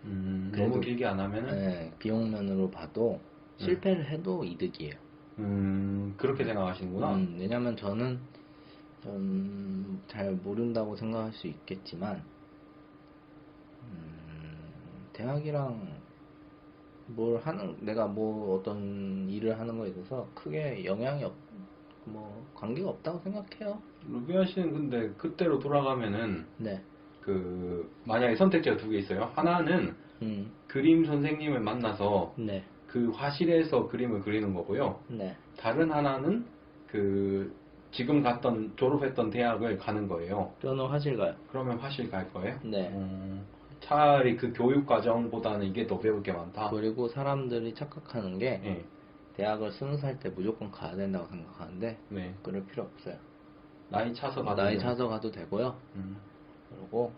너무 길게 안 하면은 네, 비용 면으로 봐도 실패를 해도 이득이에요. 그렇게 생각하시는구나. 왜냐면 저는 좀 잘 모른다고 생각할 수 있겠지만 대학이랑 내가 뭐 어떤 일을 하는 거에 있어서 크게 영향이 뭐 관계가 없다고 생각해요. 루비아 씨는 근데 그때로 돌아가면은 네. 그 만약에 선택지가 2개 있어요. 하나는 그림 선생님을 만나서 네. 그 화실에서 그림을 그리는 거고요. 네. 다른 하나는 그 지금 졸업했던 대학을 가는 거예요. 저는 화실 가요. 그러면 화실 갈 거예요? 네. 차라리 그 교육 과정보다는 이게 더 배울 게 많다. 그리고 사람들이 착각하는 게 예. 대학을 20살 때 무조건 가야 된다고 생각하는데 네. 그럴 필요 없어요. 나이 차서 가도 나이 되고. 차서 가도 되고요. 그리고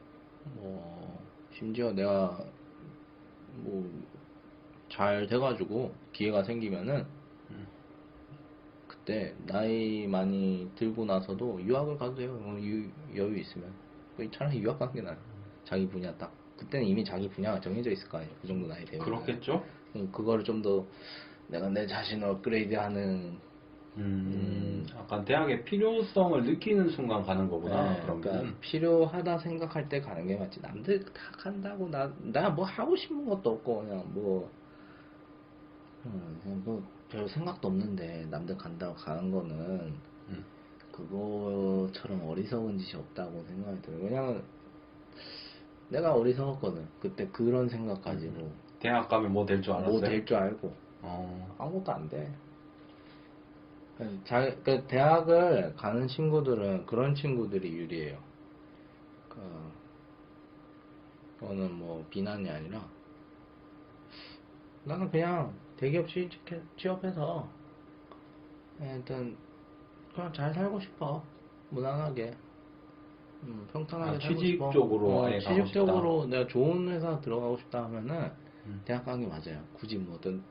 뭐 심지어 내가 뭐 잘 돼가지고 기회가 생기면은 그때 나이 많이 들고 나서도 유학을 가도 돼요. 여유 있으면 차라리 유학 가는 게 나아요. 자기 분야 딱 그때는 이미 자기 분야가 정해져 있을 거 아니에요. 그 정도 나이 되면 그렇겠죠? 그거를 좀 더 내가 내 자신을 업그레이드하는 약간 대학의 필요성을 느끼는 순간 가는 거구나. 네, 그러면. 그러니까 필요하다 생각할 때 가는 게 맞지. 남들 다 간다고 나 뭐 하고 싶은 것도 없고 그냥 그냥 뭐 별 생각도 없는데 남들 간다고 가는 거는 그거처럼 어리석은 짓이 없다고 생각이 들어요. 왜냐면 내가 어리석었거든. 그때 그런 생각 가지고 대학 가면 뭐 될 줄 알았어요? 뭐 될 줄 알고 아무것도 안 돼. 그러니까 대학을 가는 친구들은 그런 친구들이 유리해요. 그거는 뭐 비난이 아니라 나는 그냥 대기업 취업해서 일단 그냥 잘 살고 싶어. 무난하게 평탄하게 살고 취직 싶어. 쪽으로 아예 가고 취직적으로 내가 좋은 회사 들어가고 싶다 하면은 대학 가는 게 맞아요. 굳이 뭐 어떤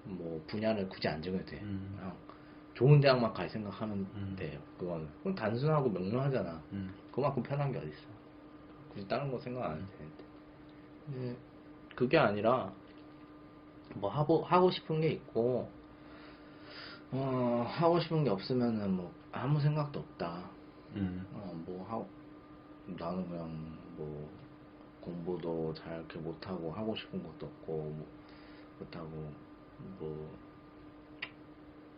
뭐 분야를 굳이 안 정해도 돼. 그냥 좋은 대학만 갈 생각하면 돼요. 그건 단순하고 명료하잖아. 그만큼 편한 게 어딨어. 굳이 다른 거 생각 안 해도 되는데. 근데 그게 아니라 뭐 하고 싶은 게 있고 하고 싶은 게 없으면은 뭐 아무 생각도 없다. 나는 그냥 뭐 공부도 잘 이렇게 못하고 하고 싶은 것도 없고 뭐 그렇다고 뭐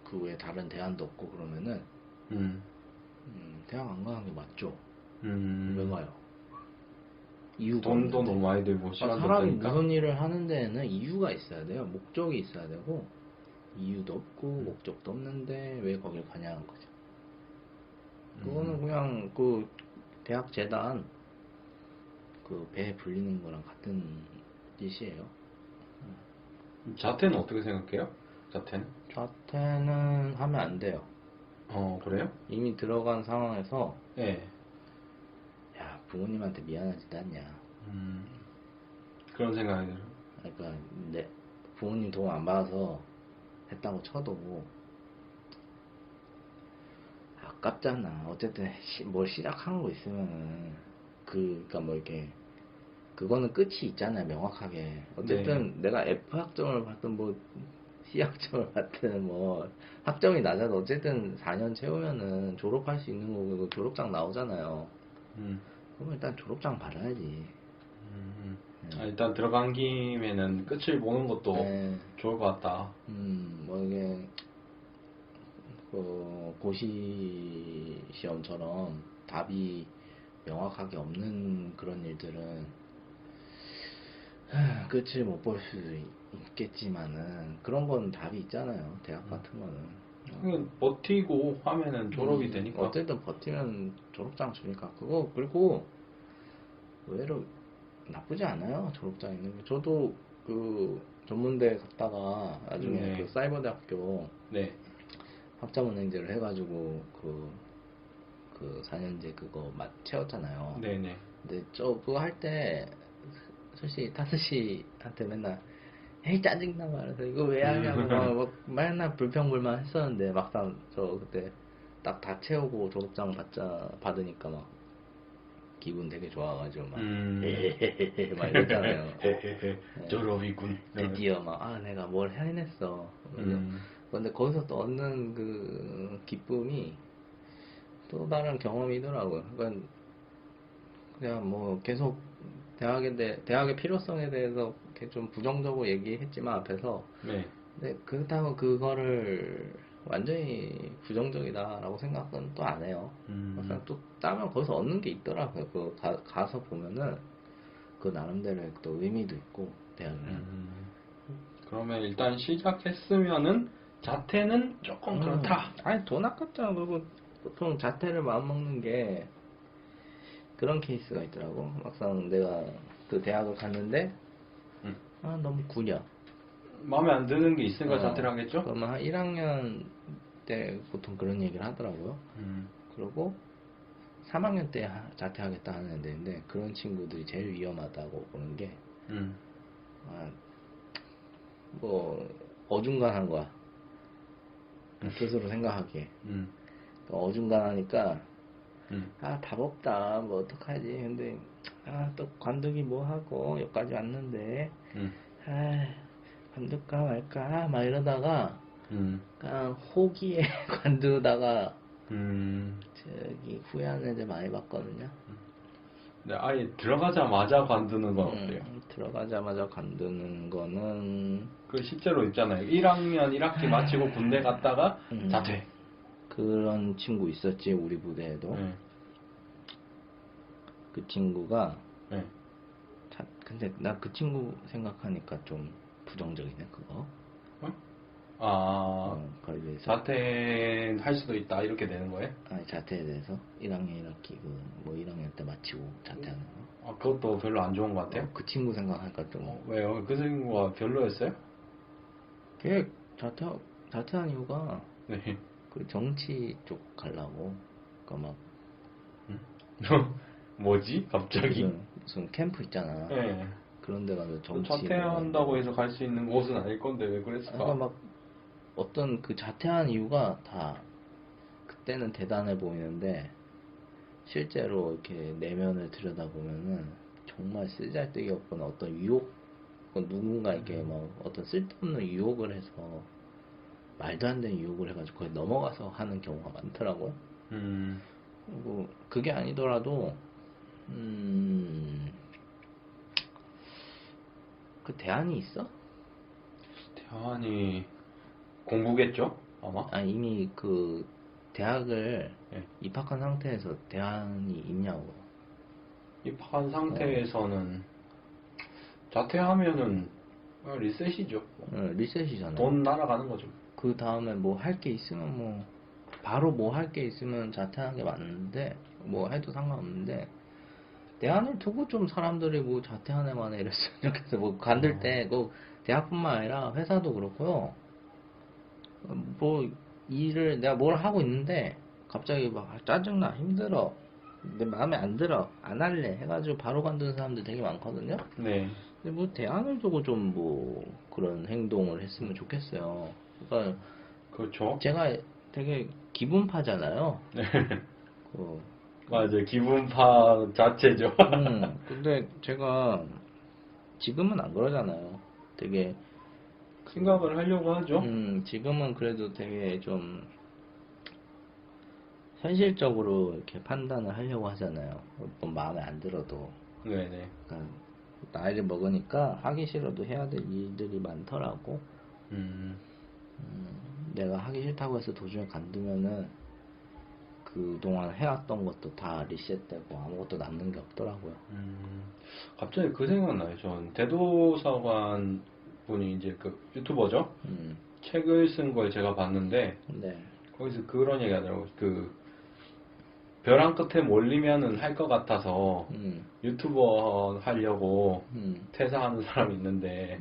그 외에 다른 대안도 없고 그러면은 대학 안 가는 게 맞죠. 왜 가요? 이유가 돈도 없는데. 너무 많이 들고 시간도 사람이 없으니까. 무슨 일을 하는 데에는 이유가 있어야 돼요. 목적이 있어야 되고 이유도 없고 목적도 없는데 왜 거길 가냐는 거죠. 그거는 그냥 그 대학 재단 그 배 불리는 거랑 같은 짓이에요. 자퇴는 어떻게 생각해요? 자퇴는? 자퇴는 하면 안 돼요. 그래요? 이미 들어간 상황에서 예. 야 부모님한테 미안하지도 않냐. 그런 생각이 들어요. 그러니까 내 부모님 도움 안 받아서 했다고 쳐도 아깝잖아. 어쨌든 뭘 시작한 거 있으면은 그러니까 뭐 이렇게 그거는 끝이 있잖아요. 명확하게. 어쨌든 내가 F 학점을 받든 뭐 C 학점을 받든 뭐 학점이 낮아도 어쨌든 4년 채우면은 졸업할 수 있는 거고 졸업장 나오잖아요. 그럼 일단 졸업장 받아야지. 일단 들어간 김에는 끝을 보는 것도 네. 좋을 것 같다. 뭐 이게 그 고시 시험처럼 답이 명확하게 없는 그런 일들은 끝을 못 볼 수도 있겠지만은 그런 건 답이 있잖아요. 대학 같은 거는. 그냥 버티고 하면은 졸업이 되니까. 어쨌든 버티면 졸업장 주니까 그거 그리고 의외로 나쁘지 않아요. 졸업장 있는 게. 저도 그 전문대 갔다가 나중에 그 사이버대학교 네. 학자문행제를 해가지고 그 4년제 그거 채웠잖아요. 네네. 근데 그거 할 때 솔직히 타스 씨한테 맨날 에이 짜증나 말해서 이거 왜 하냐고 막 맨날 불평불만 했었는데 막상 저 그때 딱 다 채우고 졸업장 받으니까 막 기분 되게 좋아가지고 막 헤헤헤헤 막 이랬잖아요. 헤헤헤 졸업이군. 드디어 막 내가 뭘 해냈어. 근데 거기서 또 얻는 그 기쁨이 또 다른 경험이더라고요. 그러니까 그냥 뭐 계속 대학의 필요성에 대해서 이렇게 좀 부정적으로 얘기했지만 앞에서. 네. 근데 그렇다고 그거를 완전히 부정적이다라고 생각은 또 안 해요. 그냥 또 따면 거기서 얻는 게 있더라고요. 가서 보면은 그 나름대로의 또 의미도 있고 대학은. 그러면 일단 시작했으면은 자퇴는 조금 그렇다. 아니 돈 아깝잖아. 그리고 보통 자퇴를 마음먹는 게 그런 케이스가 있더라고. 막상 내가 그 대학을 갔는데 너무 구려. 마음에 안 드는 게 있으니까 어, 자퇴를 하겠죠? 그러면 한 1학년 때 보통 그런 얘기를 하더라고요. 그리고 3학년 때 자퇴하겠다 하는 애들인데 그런 친구들이 제일 위험하다고 보는 게 뭐 어중간한 거야. 스스로 생각하기에. 어중간하니까 답 없다 뭐 어떡하지. 근데 또 관두기 뭐 하고 여기까지 왔는데 관둘까 말까 막 이러다가 그냥 호기에 관두다가 저기 후회하는 애들 많이 봤거든요. 네, 아예 들어가자마자 관두는 건 어때요? 들어가자마자 관두는 거는 그 실제로 있잖아요. 1학년 1학기 마치고 군대 갔다가 자퇴. 그런 친구 있었지 우리 부대에도. 그 친구가 근데 나 그 친구 생각하니까 좀 부정적이네 그거. 거기에 자퇴할 수도 있다 이렇게 되는 거예요? 아니 자퇴에 대해서 1학년 1학기 뭐 1학년 때 마치고 자퇴하는 거. 그것도 별로 안 좋은 것 같아요? 그 친구 생각하니까 좀. 왜요? 그 친구가 별로였어요? 걔 자퇴한 이유가 네. 그 정치 쪽 가려고. 그러니까 뭐지? 갑자기? 무슨 캠프 있잖아. 네. 그런 데 가서 정치. 자퇴한다고 해서 갈 수 있는 곳은 아닐 건데 왜 그랬을까? 그러니까 막 어떤 그 자퇴한 이유가 다 그때는 대단해 보이는데 실제로 이렇게 내면을 들여다보면은 정말 쓰잘데기 없거나 어떤 유혹, 누군가에게 뭐 어떤 쓸데없는 유혹을 해서 말도 안 되는 유혹을 해가지고 거기 넘어가서 하는 경우가 많더라고요. 그리고 그게 아니더라도 그 대안이 있어? 대안이 공부겠죠? 아마? 아니 이미 그 대학을 입학한 상태에서 대안이 있냐고. 입학한 상태에서는 자퇴하면은 리셋이죠. 리셋이잖아. 돈 날아가는 거죠. 그 다음에 뭐 할 게 있으면 뭐 바로 뭐 할 게 있으면 자퇴하는 게 맞는데 뭐 해도 상관없는데 대안을 두고 좀 사람들이 뭐 자퇴하네 마네 이랬으면 좋겠어. 뭐 관둘 때 그 대학뿐만 아니라 회사도 그렇고요. 뭐 일을 내가 뭘 하고 있는데 갑자기 막 짜증나 힘들어 내 마음에 안 들어 안 할래 해가지고 바로 관두는 사람들 되게 많거든요. 네. 근데 뭐 대안을 두고 좀 뭐 그런 행동을 했으면 좋겠어요. 그러니까 그렇죠. 제가 되게 기분파잖아요. 네. 그, 맞아요. 기분파 자체죠. 근데 제가 지금은 안 그러잖아요. 되게 생각을 하려고 하죠. 지금은 그래도 되게 좀 현실적으로 이렇게 판단을 하려고 하잖아요. 뭐 마음에 안 들어도. 네네. 그러니까 나이를 먹으니까 하기 싫어도 해야 될 일들이 많더라고. 내가 하기 싫다고 해서 도중에 관두면은 그동안 해왔던 것도 다 리셋되고 아무것도 남는 게 없더라고요. 갑자기 그 생각나요. 전 대도서관 분이 이제 그 유튜버죠. 책을 쓴 걸 제가 봤는데 네. 거기서 그런 얘기 하더라고요. 그 벼랑 끝에 몰리면은 할 것 같아서 유튜버 하려고 퇴사하는 사람이 있는데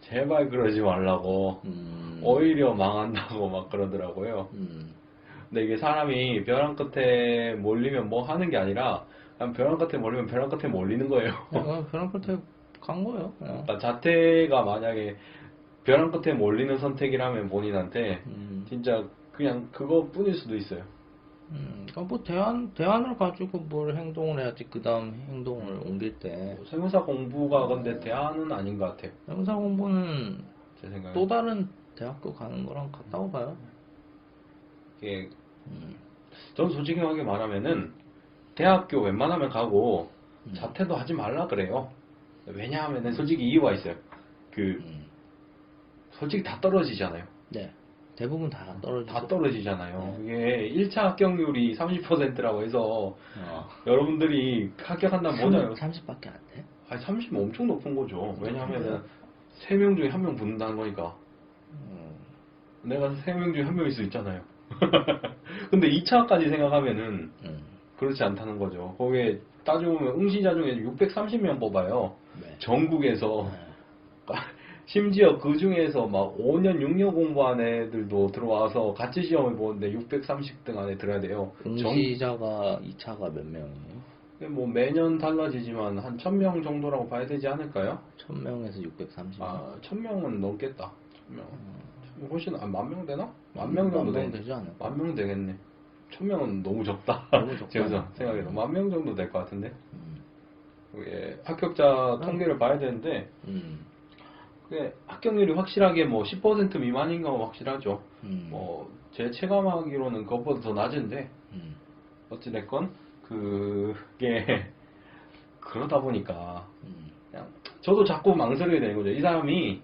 제발 그러지 말라고 오히려 망한다고 막 그러더라고요. 근데 이게 사람이 벼랑 끝에 몰리면 뭐 하는 게 아니라 그냥 벼랑 끝에 몰리면 벼랑 끝에 몰리는 거예요. 벼랑 끝에 간 거예요. 그러니까 자퇴가 만약에 벼랑 끝에 몰리는 선택이라면 본인한테 진짜 그냥 그거뿐일 수도 있어요. 그러니까 뭐 대안을 가지고 뭘 행동을 해야지. 그 다음 행동을 옮길 때. 세무사 공부가 근데 대안은 아닌 것 같아요. 세무사 공부는 제 생각에. 또 다른 대학교 가는 거랑 같다고 봐요. 이게 전 솔직하게 말하면은 대학교 웬만하면 가고 자퇴도 하지 말라 그래요. 왜냐하면은 솔직히 이유가 있어요. 솔직히 다 떨어지잖아요. 네. 대부분 다 떨어지죠. 다 떨어지잖아요. 이게 1차 합격률이 30%라고 해서 여러분들이 합격한다면 뭐냐요? 30밖에 안 돼? 아니 30은 엄청 높은 거죠. 왜냐하면은 3명 중에 1명 붙는다는 거니까. 내가 3명 중에 1명일 수 있잖아요. 근데 2차까지 생각하면은 그렇지 않다는 거죠. 거기에 따져보면 응시자 중에 630명 뽑아요. 네. 전국에서. 네. 심지어 그 중에서 막 5년 6년 공부한 애들도 들어와서 같이 시험을 보는데 630등 안에 들어야 돼요. 응시자가 2차가 몇 명이에요? 뭐 매년 달라지지만 한 1000명 정도라고 봐야 되지 않을까요? 1000명에서 630명. 아, 1000명은 넘겠다. 1000명. 훨씬, 만 명 되나? 만 명 명 정도 되지 않을까? 만 명 되겠네. 1000명은 너무 적다. 너무 적다. 제가 생각해도. 10,000명 정도 될 것 같은데. 음. 그게 합격자 통계를 봐야 되는데, 그게 합격률이 확실하게 뭐 10% 미만인 건 확실하죠. 제 체감하기로는 그것보다 더 낮은데, 어찌됐건, 그게, 그러다 보니까, 그냥, 저도 자꾸 망설이게 되는 거죠. 이 사람이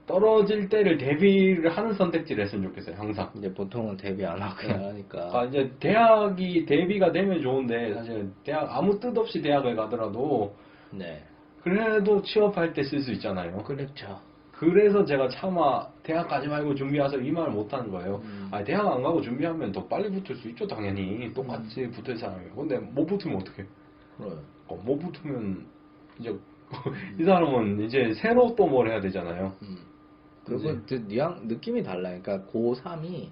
떨어질 때를 대비를 하는 선택지를 했으면 좋겠어요, 항상. 이제 보통은 대비 안 하고 그냥 하니까. 아, 이제 대학이 대비가 되면 좋은데, 사실 대학, 아무 뜻 없이 대학을 가더라도, 네. 그래도 취업할 때 쓸 수 있잖아요. 그렇죠. 그래서 제가 차마 대학 가지 말고 준비하세요 이 말을 못 하는 거예요. 아, 대학 안 가고 준비하면 더 빨리 붙을 수 있죠, 당연히. 똑같이 붙을 사람이에요. 근데 못 붙으면 어떡해? 그래요. 못 붙으면 이제 이 사람은 이제 새로 또 뭘 해야 되잖아요. 그리고 느낌이 달라요. 그러니까 고3이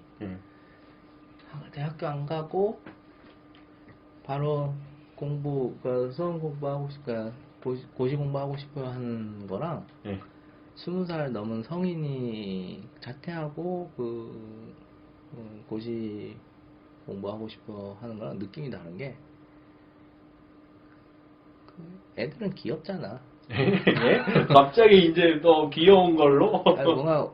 대학교 안 가고 바로 수험 공부하고 싶으니까 고시 공부하고 싶어 하는 거랑 20살 넘은 성인이 자퇴하고 고시 공부하고 싶어 하는 거랑 느낌이 다른 게 애들은 귀엽잖아. 예? 갑자기 이제 또 귀여운 걸로? 아니, 뭔가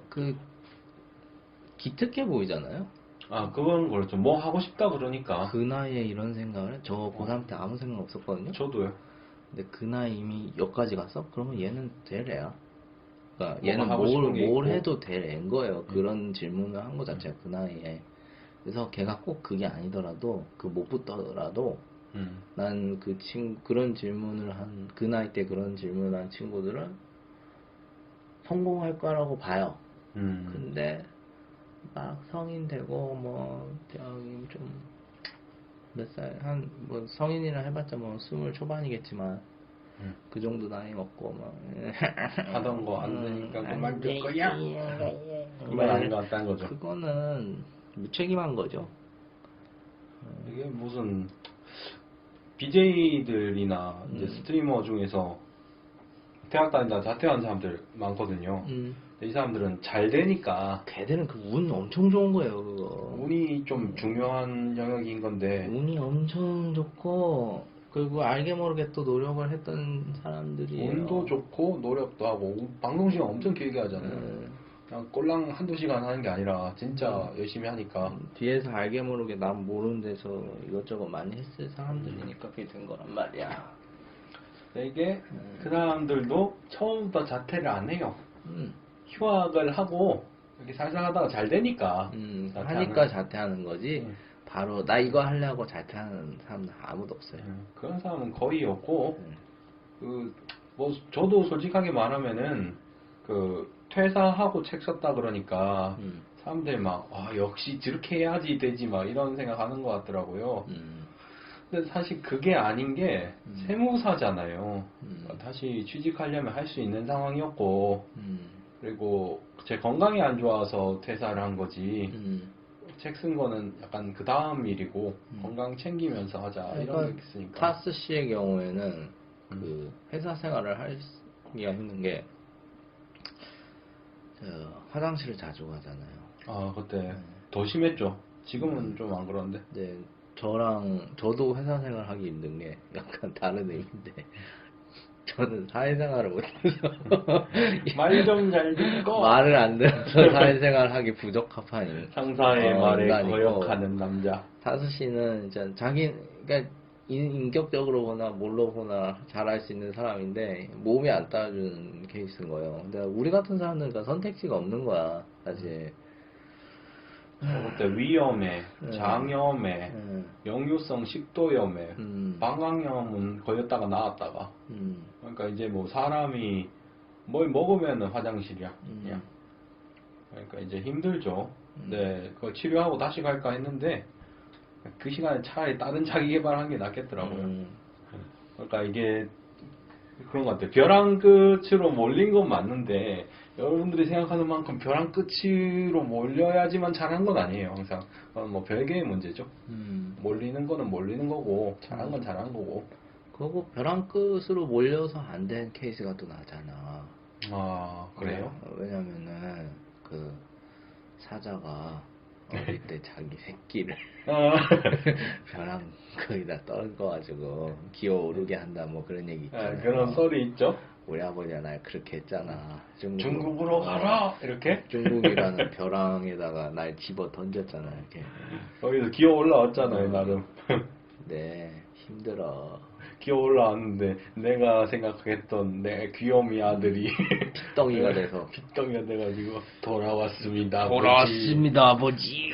기특해 보이잖아요. 아, 그건 그렇죠. 뭐 하고 싶다 그러니까. 그 나이에 이런 생각을 저 고3 때 아무 생각 없었거든요. 저도요. 근데 그 나이 이미 여기까지 갔어? 그러면 얘는 될 애야. 그러니까 뭐가 얘는 하고 싶은 게 뭘 있고. 해도 될 애인 거예요. 그런 질문을 한 거 자체가 그 나이에. 그래서 걔가 꼭 그게 아니더라도 못 붙더라도 난 그런 질문을 그 나이 때 그런 질문을 한 친구들은 성공할 거라고 봐요. 근데 막 성인 되고 뭐 대학이 좀 몇 살 뭐 성인이라 해봤자 뭐 20 초반이겠지만 그 정도 나이 먹고 막 하던 거 안 되니까 그만 둘 안 거야. 되지. 그만 안 갔다는 거죠. 그거는 무책임한 거죠. 이게 무슨 BJ들이나 이제 스트리머 중에서 대학 다니다 자퇴한 사람들 많거든요. 근데 이 사람들은 잘 되니까 걔들은 그 운 엄청 좋은 거예요. 그거. 운이 좀 중요한 영역인 건데 운이 엄청 좋고 그리고 알게 모르게 또 노력을 했던 사람들이 운도 좋고 노력도 하고 방송 시간 엄청 길게 하잖아요. 그냥 꼴랑 한두 시간 하는 게 아니라 진짜 열심히 하니까 뒤에서 알게 모르게 남 모르는 데서 이것저것 많이 했을 사람들이니까 그게 된 거란 말이야. 근데 이게 그 사람들도 처음부터 자퇴를 안 해요. 음. 휴학을 하고 이렇게 살살 하다가 잘 되니까 하니까 자퇴하는 거지. 바로 나 이거 하려고 자퇴하는 사람은 아무도 없어요. 그런 사람은 거의 없고 뭐 저도 솔직하게 말하면은 퇴사하고 책 썼다 그러니까 사람들이 막 역시 저렇게 해야지 되지 막 이런 생각하는 것 같더라고요. 근데 사실 그게 아닌 게 세무사잖아요. 다시 취직하려면 할 수 있는 상황이었고 그리고 제 건강이 안 좋아서 퇴사를 한 거지. 책 쓴 거는 약간 그 다음 일이고 건강 챙기면서 하자 이런 게 있으니까. 타스 씨의 경우에는 그 회사 생활을 하기가 힘든 게 화장실을 자주 가잖아요. 아, 그때 더 심했죠. 지금은 좀 안 그런데. 네, 저도 회사 생활 하기 힘든 게 약간 다른 의미인데 저는 사회생활을 못해서 말 좀 잘 듣고 말을 안 들어서 사회생활 하기 부적합한 상사의 말에 인간이고, 거역하는 남자. 타스 씨는 진짜 그러니까 인격적으로 보나 뭘로 보나 잘할 수 있는 사람인데 몸이 안 따라주는 케이스인 거예요. 근데 우리 같은 사람들은 선택지가 없는 거야 사실. 그때 위염에, 장염에, 역류성 식도염에, 방광염은 걸렸다가 나왔다가. 그러니까 이제 뭐 사람이 뭘 먹으면 화장실이야. 그냥. 그러니까 이제 힘들죠. 네, 그거 치료하고 다시 갈까 했는데 그 시간에 차라리 다른 자기 개발하는 게 낫겠더라고요. 그러니까 이게 그런 것 같아요. 벼랑 끝으로 몰린 건 맞는데 여러분들이 생각하는 만큼 벼랑 끝으로 몰려야지만 잘한 건 아니에요. 항상 그건 뭐 별개의 문제죠. 몰리는 거는 몰리는 거고 잘한 건 잘한 거고. 그리고 벼랑 끝으로 몰려서 안 된 케이스가 또 나잖아. 아 그래요? 왜냐면은 그 사자가 어릴 때 자기 새끼를 벼랑 거기다 떨궈가지고 기어오르게 한다 뭐 그런 얘기 있잖아. 그런 썰이 있죠. 우리 아버지가 날 그렇게 했잖아. 중국으로 가라 이렇게. 중국이라는 벼랑에다가 날 집어 던졌잖아 이렇게. 거기서 기어 올라왔잖아요 나름. 네 힘들어. 기어 올라왔는데 내가 생각했던 내 귀요미 아들이 핏덩이가 돼서 핏덩이가 돼가지고 돌아왔습니다. 돌아왔습니다 아버지.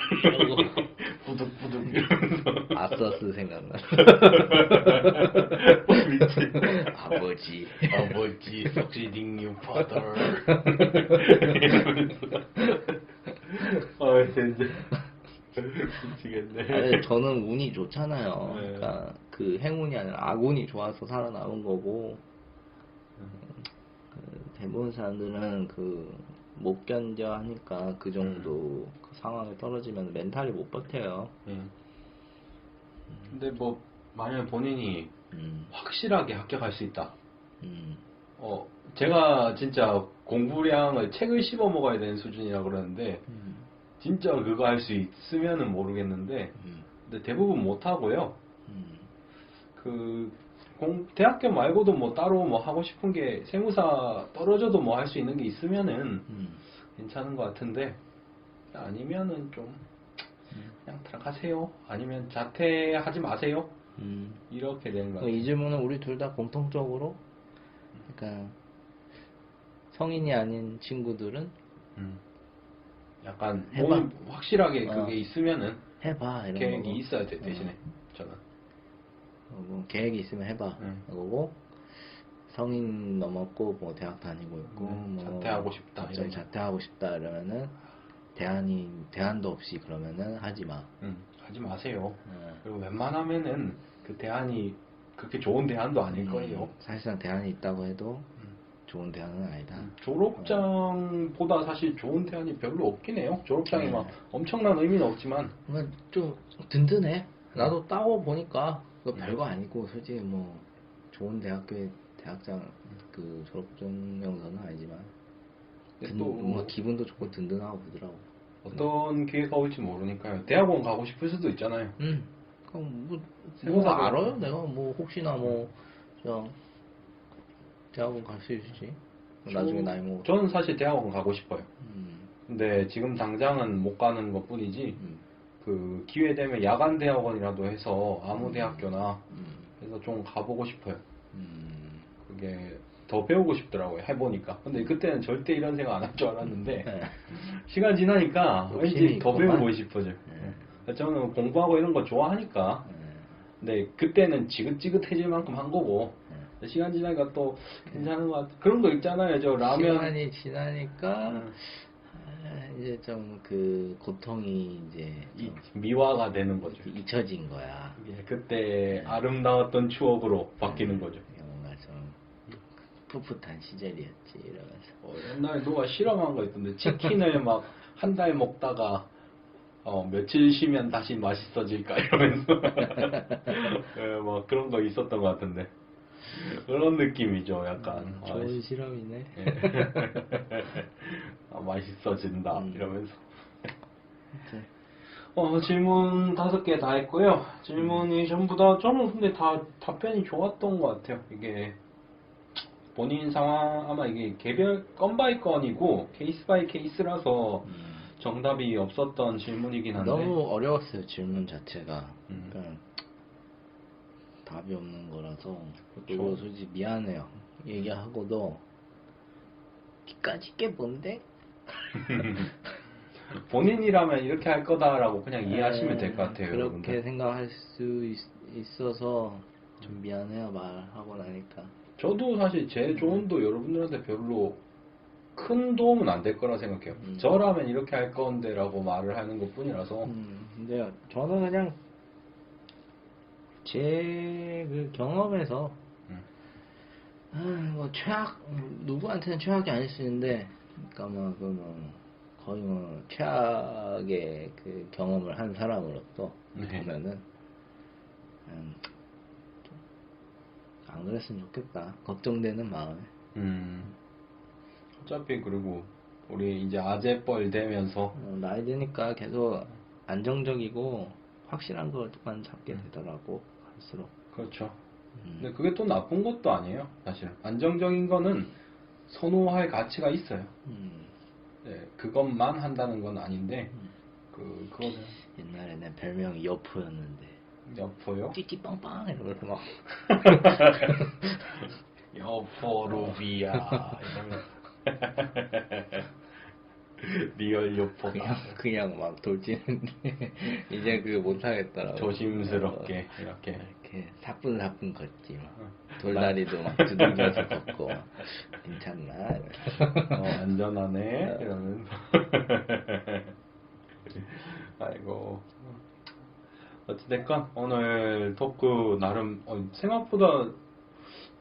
부득부득 이러면서 아서스 생각나. 미친. 아버지. 아버지 succeeding you father. 아 진짜 미치겠네. 아니, 저는 운이 좋잖아요. 네. 그러니까 그 행운이 아니라 악운이 좋아서 살아남은 거고. 그 대부분 사람들은 그 못 견뎌 하니까 그 정도 그 상황에 떨어지면 멘탈이 못 버텨요. 근데 뭐 만약에 본인이 확실하게 합격할 수 있다. 제가 진짜 공부량을 책을 씹어 먹어야 되는 수준이라 그러는데 진짜 그거 할 수 있으면은 모르겠는데 근데 대부분 못 하고요. 그 대학교 말고도 뭐 따로 뭐 하고 싶은 게 세무사 떨어져도 뭐 할 수 있는 게 있으면은 괜찮은 것 같은데 아니면은 좀 그냥 들어가세요. 아니면 자퇴하지 마세요. 이렇게 되는 것 같아요. 이 질문은 우리 둘 다 공통적으로 그러니까 성인이 아닌 친구들은 약간 해봐. 몸이 확실하게 그게 있으면은 해봐 이런 계획이 거고. 있어야 돼 대신에 저는. 계획이 있으면 해봐. 그거고 성인 넘었고 뭐 대학 다니고 있고 뭐 자퇴하고 싶다. 갑자기 이러면. 자퇴하고 싶다 이러면은 대안도 없이 그러면은 하지 마. 하지 마세요. 그리고 웬만하면은 그 대안이 그렇게 좋은 대안도 아닐 거예요. 사실상 대안이 있다고 해도 좋은 대안은 아니다. 졸업장보다 사실 좋은 대안이 별로 없긴 해요. 졸업장이 막 엄청난 의미는 없지만 좀 든든해. 나도 따고 보니까 그거 별거 아니고 솔직히 뭐 좋은 대학교의 대학장 그 졸업증명서는 아니지만 또 뭔가 기분도 좋고 든든하고 그러더라고. 어떤 기회가 올지 모르니까요. 대학원 가고 싶을 수도 있잖아요. 그럼 뭐 세무사도 알아요? 내가 뭐 혹시나 뭐 그냥 대학원 갈 수 있을지. 나중에 나이 먹어. 저는 사실 대학원 가고 싶어요. 근데 지금 당장은 못 가는 것 뿐이지 그 기회 되면 야간 대학원이라도 해서 아무 대학교나 해서 좀 가보고 싶어요. 그게 더 배우고 싶더라고요. 해보니까. 근데 그때는 절대 이런 생각 안 할 줄 알았는데 시간 지나니까 왠지 더 배우고 싶어져요. 저는 공부하고 이런 거 좋아하니까. 근데 그때는 지긋지긋해질 만큼 한 거고 시간 지나니까 또 괜찮은 것 같아. 그런 거 있잖아요. 저 라면 시간이 지나니까 이제 좀 그 고통이 이제 좀 미화가 되는 거죠. 잊혀진 거야. 그때 아름다웠던 추억으로 바뀌는 거죠. 뭔가 좀 풋풋한 시절이었지 이러면서. 옛날에 누가 실험한 거 있던데 치킨을 막 한 달 먹다가 며칠 쉬면 다시 맛있어질까 이러면서 뭐 그런 거 있었던 것 같은데 그런 느낌이죠. 약간 좋은 실험이네. 맛있어진다 이러면서. 질문 5개 다 했고요. 질문이 전부 다 저는 근데 다 답변이 좋았던 것 같아요. 이게 본인 상황 아마 이게 개별 건 바이 건이고 케이스 바이 케이스라서 정답이 없었던 질문이긴 한데 너무 어려웠어요 질문 자체가. 그러니까 답이 없는 거라서. 그리고 솔직히 미안해요. 얘기하고도 기까짓 게 뭔데? 본인이라면 이렇게 할 거다라고 그냥 이해하시면 될 것 같아요. 그렇게 여러분들. 생각할 수 있어서 좀 미안해요 말하고 나니까. 저도 사실 제 조언도 여러분들한테 별로 큰 도움은 안 될 거라 생각해요. 저라면 이렇게 할 건데 라고 말을 하는 것 뿐이라서. 근데 저는 그냥 제 그 경험에서 뭐 최악 누구한테는 최악이 아닐 수 있는데, 그러니까 거의 최악의 그 경험을 한 사람으로서 네. 보면은 안 그랬으면 좋겠다 걱정되는 마음에. 어차피 그리고 우리 이제 아재뻘 되면서 나이 드니까 계속 안정적이고 확실한 것만 찾게 되더라고 갈수록. 그렇죠. 근데 그게 또 나쁜 것도 아니에요. 사실 안정적인 거는 선호할 가치가 있어요. 네, 그것만 한다는 건 아닌데 그거는 옛날에 내 별명이 여포였는데. 여포요? 찌찌빵빵 이러면서 막 여포루비아 이러면 리얼 여포다. 그냥 막 돌지는데 이제 그거 못하겠더라고. 조심스럽게 이렇게 사뿐사뿐 걷지 막. 돌다리도 막 두들겨서 걷고 막. 괜찮나? 안전하네 이러면서. 아이고. 어찌됐건 오늘 토크 나름 생각보다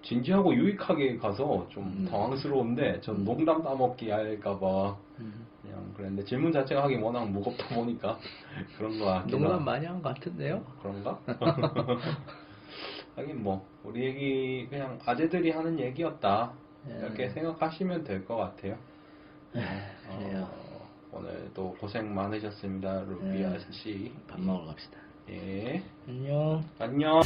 진지하고 유익하게 가서 좀 당황스러운데 전 농담 따먹기 할까봐 그냥 그랬는데 질문 자체가 하긴 워낙 무겁다 보니까 그런 거 같기도 농담 많이 한 것 같은데요? 그런가? 하긴 뭐 우리 얘기 그냥 아재들이 하는 얘기였다 이렇게 생각하시면 될 것 같아요. 그래요. 오늘 또 고생 많으셨습니다 루비아 씨. 밥 먹으러 갑시다. 예. 안녕. 안녕.